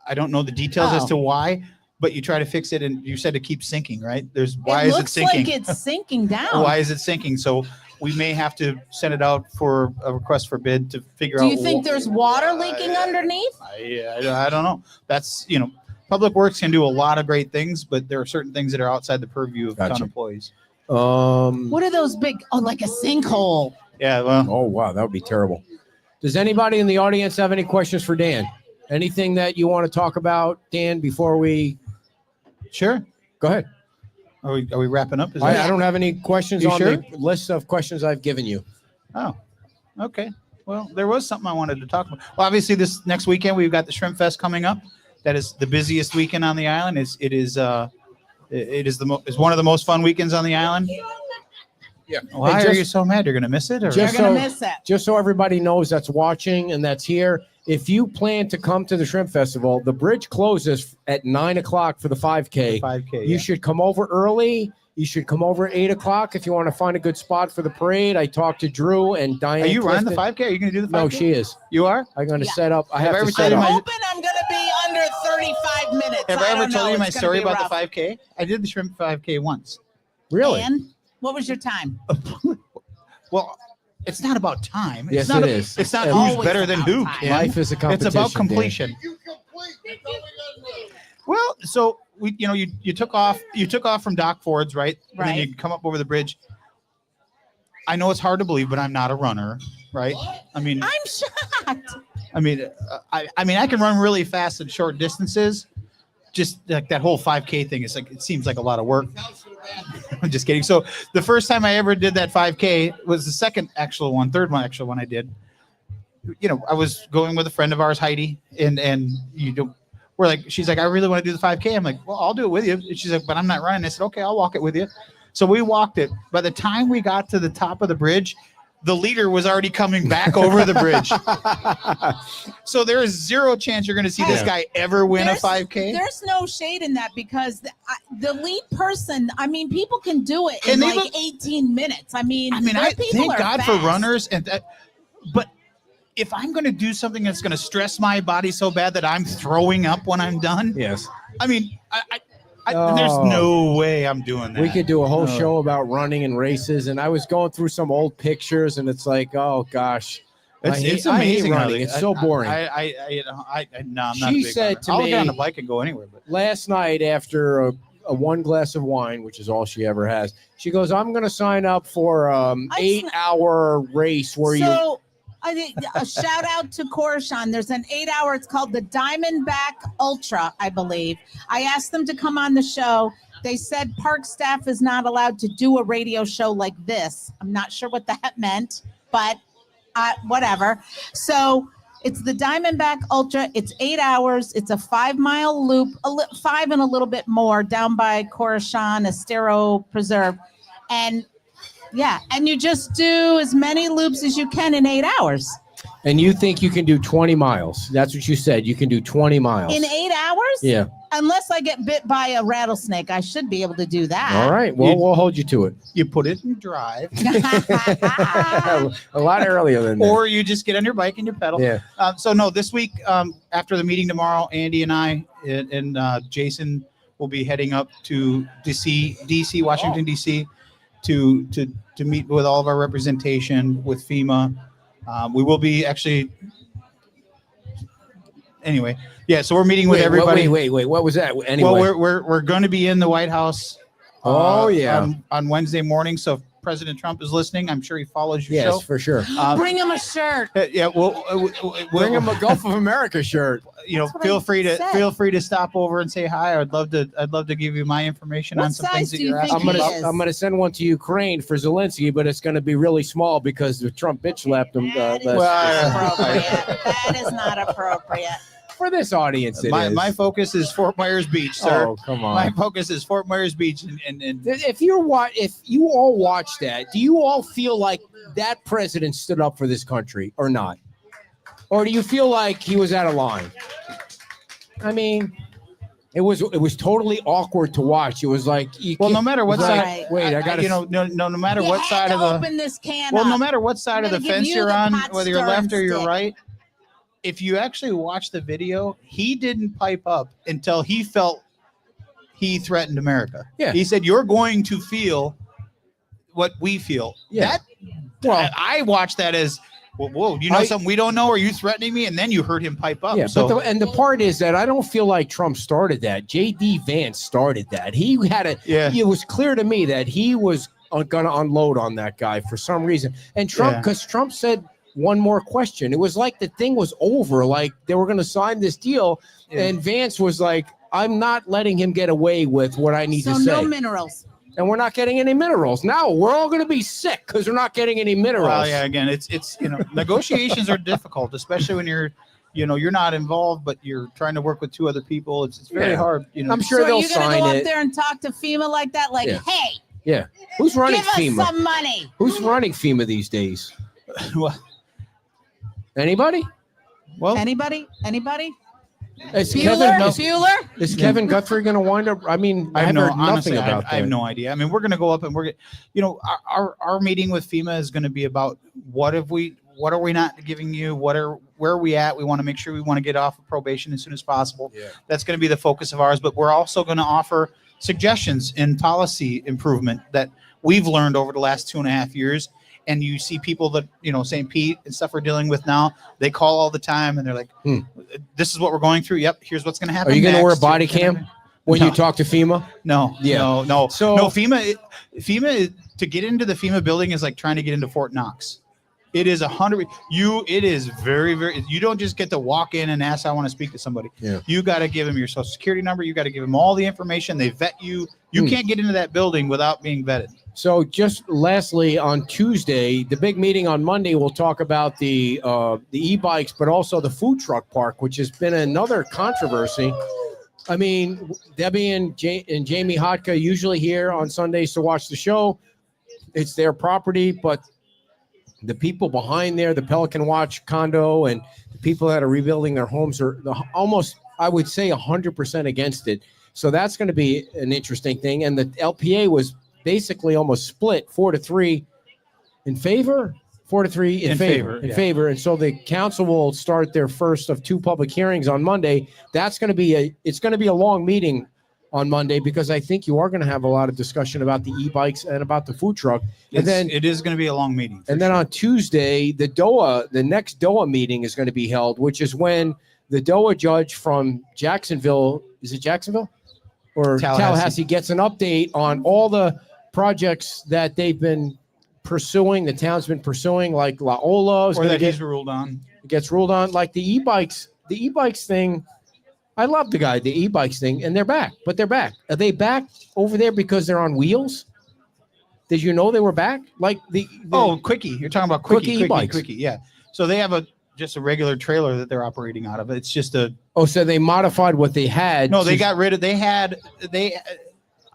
S12: I don't know the details as
S4: Oh.
S12: to why, but you try to fix it, and you said it keeps sinking, right? Why
S4: it
S12: is it
S4: looks
S12: sinking?
S4: like it's sinking down.
S12: Why is it sinking? So we may have to send it out for a request for bid to figure
S4: Do
S12: out.
S4: you think there's water leaking underneath?
S12: I don't know. That's Public Works can do a lot of great things, but there are certain things that are outside the purview of
S8: Gotcha.
S12: town employees.
S4: What are those big? Oh, like a sinkhole.
S12: Yeah, well,
S8: Oh wow, that would be terrible. Does anybody in the audience have any questions for Dan? Anything that you want to talk about, Dan, before we
S12: sure.
S8: go ahead?
S12: Are we wrapping up? Is
S8: I
S12: that-
S8: don't have any questions
S12: You
S8: on
S12: sure?
S8: the list of questions I've given you.
S12: Oh, okay. Well, there was something I wanted to talk about. Well, obviously, this next weekend we've got the Shrimp Fest coming up. That is the busiest weekend on the island. It is one of the most fun weekends on the island.
S8: Yeah.
S12: Why
S8: Hey,
S12: are you so mad? You're gonna miss it? Or?
S8: Just
S4: You're gonna
S8: so,
S4: miss it.
S8: just so everybody knows that's watching and that's here, if you plan to come to the Shrimp Festival, the bridge closes at 9 o'clock for the 5K.
S12: 5K.
S8: You should come over early. You should come over at 8 o'clock if you want to find a good spot for the parade. I talked to Drew and Diane.
S12: Are you running the
S8: Clifton.
S12: 5K? Are you gonna do the 5K?
S8: No, she is.
S12: You are?
S8: I'm going to
S4: Yeah.
S8: set up. I have
S12: Have I
S8: to
S12: ever
S8: set
S12: told you
S8: up.
S12: my-
S4: Hoping I'm gonna be under 35 minutes.
S12: Have I ever
S4: don't
S12: told
S4: know.
S12: you my
S4: It's gonna
S12: story
S4: be
S12: about
S4: rough.
S12: the 5K? I did the Shrimp 5K once.
S8: Really?
S4: And what was your time?
S12: Well, it's not about time.
S8: Yes,
S12: it's not
S8: it is.
S12: It's not
S8: It's
S12: who's
S4: always
S12: better than
S4: about
S12: who.
S4: time.
S12: Ken.
S8: Life is a competition.
S12: It's about
S8: Dan.
S12: completion. Well, so you took off from Doc Ford's, right? And then
S4: Right.
S12: you come up over the bridge. I know it's hard to believe, but I'm not a runner, right? I mean,
S4: I'm shocked.
S12: I mean, I can run really fast at short distances. Just like that whole 5K thing is like, it seems like a lot of work. I'm just kidding. So the first time I ever did that 5K was the third actual one I did. I was going with a friend of ours, Heidi, and she's like, I really want to do the 5K. I'm like, well, I'll do it with you. And she's like, but I'm not running. I said, okay, I'll walk it with you. So we walked it. By the time we got to the top of the bridge, the leader was already coming back over the bridge. So there is zero chance you're going to see this guy ever win a 5K.
S4: There's no shade in that because the lead person, I mean, people can do it in
S12: And they
S4: like 18 minutes. I mean,
S12: I
S4: people
S12: thank
S4: are
S12: God
S4: fast.
S12: for runners, but if I'm going to do something that's going to stress my body so bad that I'm throwing up when I'm done,
S8: Yes.
S12: I mean, there's no way I'm doing that.
S8: We could do a whole
S12: No.
S8: show about running and races, and I was going through some old pictures, and it's like, oh gosh,
S12: It's
S8: I hate
S12: amazing. how
S8: running.
S12: they-
S8: It's so boring.
S12: No, I'm not.
S8: She
S12: a big
S8: said
S12: runner.
S8: to
S12: I'll get on
S8: me-
S12: a bike and go anywhere. But
S8: Last night, after a one glass of wine, which is all she ever has, she goes, "I'm going to sign up for 8-hour race where you."
S4: So I think a shout out to Korshan. There's an 8-hour. It's called the Diamondback Ultra, I believe. I asked them to come on the show. They said park staff is not allowed to do a radio show like this. I'm not sure what that meant, but whatever. So it's the Diamondback Ultra. It's 8 hours. It's a 5-mile loop, 5 and a little bit more down by Korshan, Estero Preserve. And yeah, and you just do as many loops as you can in 8 hours.
S8: And you think you can do 20 miles? That's what you said. You can do 20 miles.
S4: In 8 hours?
S8: Yeah.
S4: Unless I get bit by a rattlesnake, I should be able to do that.
S8: All right. Well, we'll hold you to it.
S12: you put it in drive,
S8: A lot earlier than that.
S12: or you just get on your bike and you pedal.
S8: Yeah.
S12: So no, this week after the meeting tomorrow, Andy and I and Jason will be heading up to DC, Washington DC, to meet with all of our representation with FEMA. We will be actually. Anyway, yeah. So we're meeting with everybody.
S8: Wait. What was that? Anyway.
S12: Well, we're going to be in the White House.
S8: Oh, yeah.
S12: On Wednesday morning. So if President Trump is listening, I'm sure he follows your show.
S8: yes, for sure.
S4: Bring him a shirt.
S12: Yeah, we'll
S8: Bring him a Gulf of America shirt.
S4: That's what
S12: feel
S4: I
S12: free
S4: said.
S12: to stop over and say hi. I'd love to give you my information
S4: What
S12: on some
S4: size
S12: things that
S4: do you
S12: you're
S4: think
S12: asking
S4: he
S12: about.
S4: is?
S8: I'm gonna send one to Ukraine for Zelensky, but it's gonna be really small because the Trump bitch slapped him.
S4: That is
S8: last-
S4: inappropriate. That is not appropriate.
S8: for this audience, it is.
S12: My focus is Fort Myers Beach, sir.
S8: Oh, come on.
S12: My focus is Fort Myers Beach, and
S8: If you all watch that, do you all feel like that president stood up for this country or not? Or do you feel like he was out of line? I mean, it was totally awkward to watch. It was like,
S12: no matter what
S8: it was like,
S12: side.
S8: wait, I gotta,
S12: no matter
S4: You
S12: what
S4: had
S12: side
S4: to
S12: of the
S4: open this can
S12: well,
S4: up.
S12: no matter what side of
S4: I'm
S12: the
S4: gonna give
S12: fence
S4: you
S12: you're
S4: the
S12: on,
S4: Pat
S12: whether you're
S4: Stern
S12: left or you're
S4: stick.
S12: right, if you actually watch the video, he didn't pipe up until he felt he threatened America.
S8: Yeah.
S12: He said, "You're going to feel what we feel."
S8: Yeah.
S12: Well, I watched that as, whoa, you know something we don't know? Are you threatening me? And then you heard him pipe up.
S8: yeah,
S12: So
S8: but the part is that I don't feel like Trump started that. J.D. Vance started that. He had a.
S12: Yeah.
S8: It was clear to me that he was going to unload on that guy for some reason. And Trump,
S12: Yeah.
S8: because Trump said one more question. It was like the thing was over. Like they were going to sign this deal,
S12: Yeah.
S8: and Vance was like, "I'm not letting him get away with what I need
S4: So
S8: to say."
S4: no minerals.
S8: and we're not getting any minerals. Now we're all going to be sick because we're not getting any minerals.
S12: Well, yeah, again, it's negotiations are difficult, especially when you're not involved, but you're trying to work with two other people. It's very hard.
S8: I'm sure
S4: So
S8: they'll
S4: you're gonna
S8: sign
S4: go up
S8: it.
S4: there and talk to FEMA like that? Like,
S8: Yeah.
S4: hey,
S8: Yeah. Who's running
S4: give us
S8: FEMA?
S4: some money.
S8: Who's running FEMA these days?
S12: Well,
S8: Anybody?
S12: well,
S4: Anybody?
S8: Is
S4: Bueller?
S8: Is Kevin Guthrie going to wind up? I mean, I have heard nothing about that.
S12: I have no idea. I mean, we're going to go up and our meeting with FEMA is going to be about what are we not giving you? Where are we at? We want to make sure we want to get off of probation as soon as possible.
S8: Yeah.
S12: That's going to be the focus of ours, but we're also going to offer suggestions in policy improvement that we've learned over the last 2.5 years. And you see people that, St. Pete and stuff we're dealing with now, they call all the time and they're like, this is what we're going through. Yep. Here's what's going to happen.
S8: Are you going to wear a
S12: next.
S8: body cam when
S12: No.
S8: you talk to FEMA?
S12: No,
S8: Yeah.
S12: no.
S8: So-
S12: no, FEMA to get into the FEMA building is like trying to get into Fort Knox. It is it is very, very, you don't just get to walk in and ask, I want to speak to somebody.
S8: Yeah.
S12: You got to give them your social security number. You got to give them all the information. They vet you. You can't get into that building without being vetted.
S8: So just lastly, on Tuesday, the big meeting on Monday, we'll talk about the e-bikes, but also the food truck park, which has been another controversy. I mean, Debbie and Jamie Hotka usually here on Sundays to watch the show. It's their property, but the people behind there, the Pelican Watch condo, and the people that are rebuilding their homes are almost, I would say, 100% against it. So that's going to be an interesting thing. And the LPA was basically almost split 4-3 in favor, 4-3 in favor. And so the council will start their first of 2 public hearings on Monday. That's going to be it's going to be a long meeting on Monday because I think you are going to have a lot of discussion about the e-bikes and about the food truck. And then
S12: it is going to be a long meeting.
S8: And then on Tuesday, the next DOA meeting is going to be held, which is when the DOA judge from Jacksonville, is it Jacksonville or Tallahassee, gets an update on all the projects that they've been pursuing, the town's been pursuing, like La Ola.
S12: Or that he's ruled on.
S8: Gets ruled on. Like the e-bikes thing, I love the e-bikes thing, and they're back. But they're back. Are they back over there because they're on wheels? Did you know they were back? Like the
S12: Quickie. You're talking about Quickie
S8: e-bikes.
S12: Quickie, yeah. So they have just a regular trailer that they're operating out of. It's just a.
S8: Oh, so they modified what they had.
S12: No, they got rid of.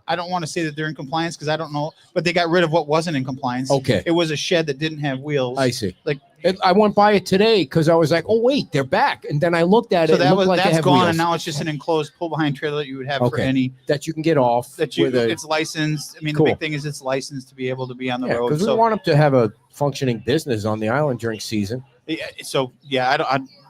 S12: I don't want to say that they're in compliance because I don't know, but they got rid of what wasn't in compliance.
S8: Okay.
S12: It was a shed that didn't have wheels.
S8: I see.
S12: Like
S8: I went by it today because I was like, oh wait, they're back. And then I looked at
S12: so
S8: it.
S12: that's gone, and now it's just an enclosed pull behind trailer that you would have for any
S8: that you can get off.
S12: It's licensed. I mean,
S8: Cool.
S12: the big thing is it's licensed to be able to be on the road.
S8: Because we want them to have a functioning business on the island during season.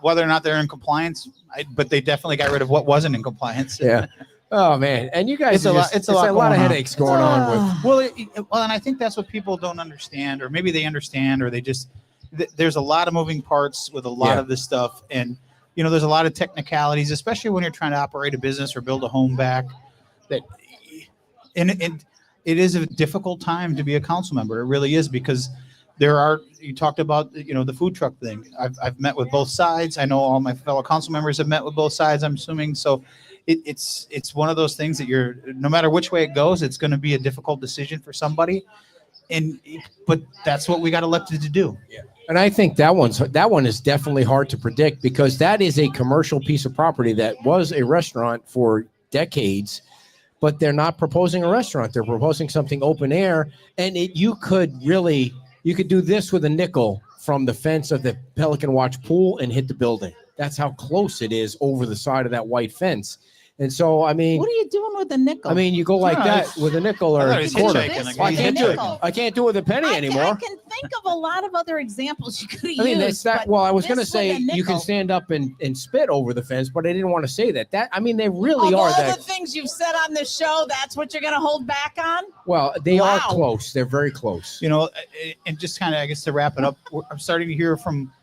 S12: Whether or not they're in compliance, but they definitely got rid of what wasn't in compliance.
S8: Yeah. Oh man, and you guys,
S12: it's a lot
S8: of headaches going on with.
S12: Well, and I think that's what people don't understand, or maybe they understand, or they just there's a lot of moving parts with a lot of this stuff, and there's a lot of technicalities, especially when you're trying to operate a business or build a home back. And it is a difficult time to be a council member. It really is, because you talked about the food truck thing. I've met with both sides. I know all my fellow council members have met with both sides, I'm assuming. So it's one of those things that no matter which way it goes, it's going to be a difficult decision for somebody. But that's what we got elected to do.
S8: Yeah. And I think that one is definitely hard to predict, because that is a commercial piece of property that was a restaurant for decades, but they're not proposing a restaurant. They're proposing something open air. And you could do this with a nickel from the fence of the Pelican Watch pool and hit the building. That's how close it is over the side of that white fence. And so, I mean,
S4: what are you doing with a nickel?
S8: I mean, you go like that with a nickel or a quarter. I can't do it with a penny anymore.
S4: I can think of a lot of other examples you could have
S8: I mean,
S4: used.
S8: well, I was going to
S4: this
S8: say
S4: with a
S8: you can
S4: nickel.
S8: stand up and spit over the fence, but I didn't want to say that. I mean, they really
S4: Of
S8: are
S4: all
S8: that.
S4: the things you've said on this show, that's what you're going to hold back on?
S8: Well, they are
S4: Wow.
S8: close. They're very close.
S12: And just kind of, I guess, to wrap it up, I'm starting to hear from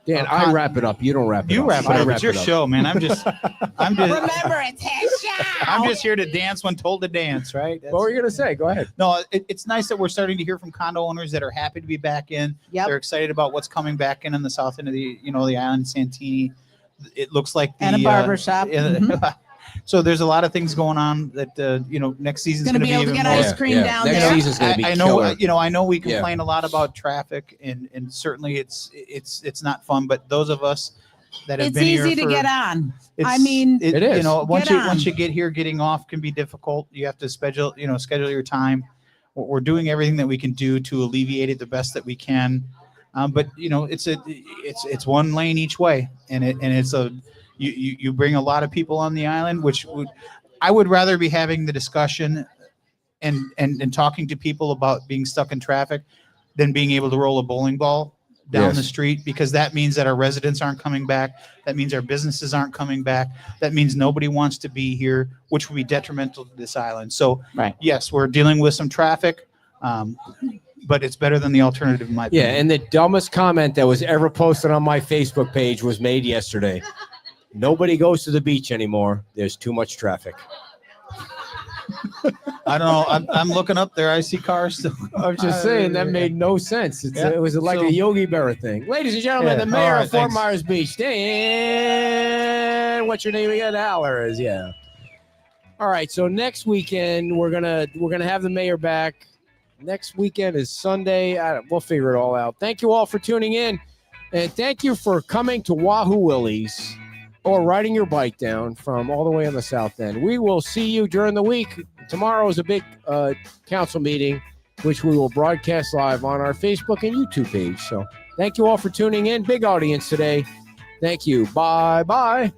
S8: Dan, I wrap it up. You don't wrap it up.
S12: You wrap it up. It's your show, man. I'm just
S4: Remember, it's his show.
S12: I'm just here to dance when told to dance, right?
S8: What were you going to say? Go ahead.
S12: No, it's nice that we're starting to hear from condo owners that are happy to be back in.
S4: Yep.
S12: They're excited about what's coming back in the south end of the island, Santini. It looks like
S4: And a barber shop.
S12: So there's a lot of things going on that next season's
S4: Gonna
S12: going to
S4: be able to
S12: even
S4: get
S12: more.
S4: ice cream down
S8: Next
S4: there.
S8: season's gonna be
S12: I know,
S8: killer.
S12: I know we complain a lot about traffic, and certainly it's not fun. But those of us that have
S4: It's
S12: been here
S4: easy to
S12: for-
S4: get on. I
S12: it's-
S4: mean,
S8: It is.
S12: Once
S4: Get
S12: once
S4: on.
S12: you get here, getting off can be difficult. You have to schedule your time. We're doing everything that we can do to alleviate it the best that we can. But it's one lane each way, and it's you bring a lot of people on the island, which I would rather be having the discussion and talking to people about being stuck in traffic than being able to roll a bowling ball down the street, because that means that our residents aren't coming back. That means our businesses aren't coming back. That means nobody wants to be here, which would be detrimental to this island. So yes, we're dealing with some traffic, but it's better than the alternative in my
S8: Yeah,
S12: opinion.
S8: and the dumbest comment that was ever posted on my Facebook page was made yesterday. Nobody goes to the beach anymore. There's too much traffic.
S12: I don't know. I'm looking up there. I see cars still.
S8: I'm just saying that made no sense. It was like
S12: So-
S8: a Yogi Berra thing. Ladies and gentlemen,
S12: Yeah,
S8: the mayor
S12: all right,
S8: of Fort
S12: thanks.
S8: Myers Beach, Dan. What's your name again? Allers, yeah. All right, so next weekend we're gonna have the mayor back. Next weekend is Sunday. We'll figure it all out. Thank you all for tuning in, and thank you for coming to Wahoo Willie's or riding your bike down from all the way on the south end. We will see you during the week. Tomorrow is a big council meeting, which we will broadcast live on our Facebook and YouTube page. So thank you all for tuning in. Big audience today. Thank you. Bye-bye.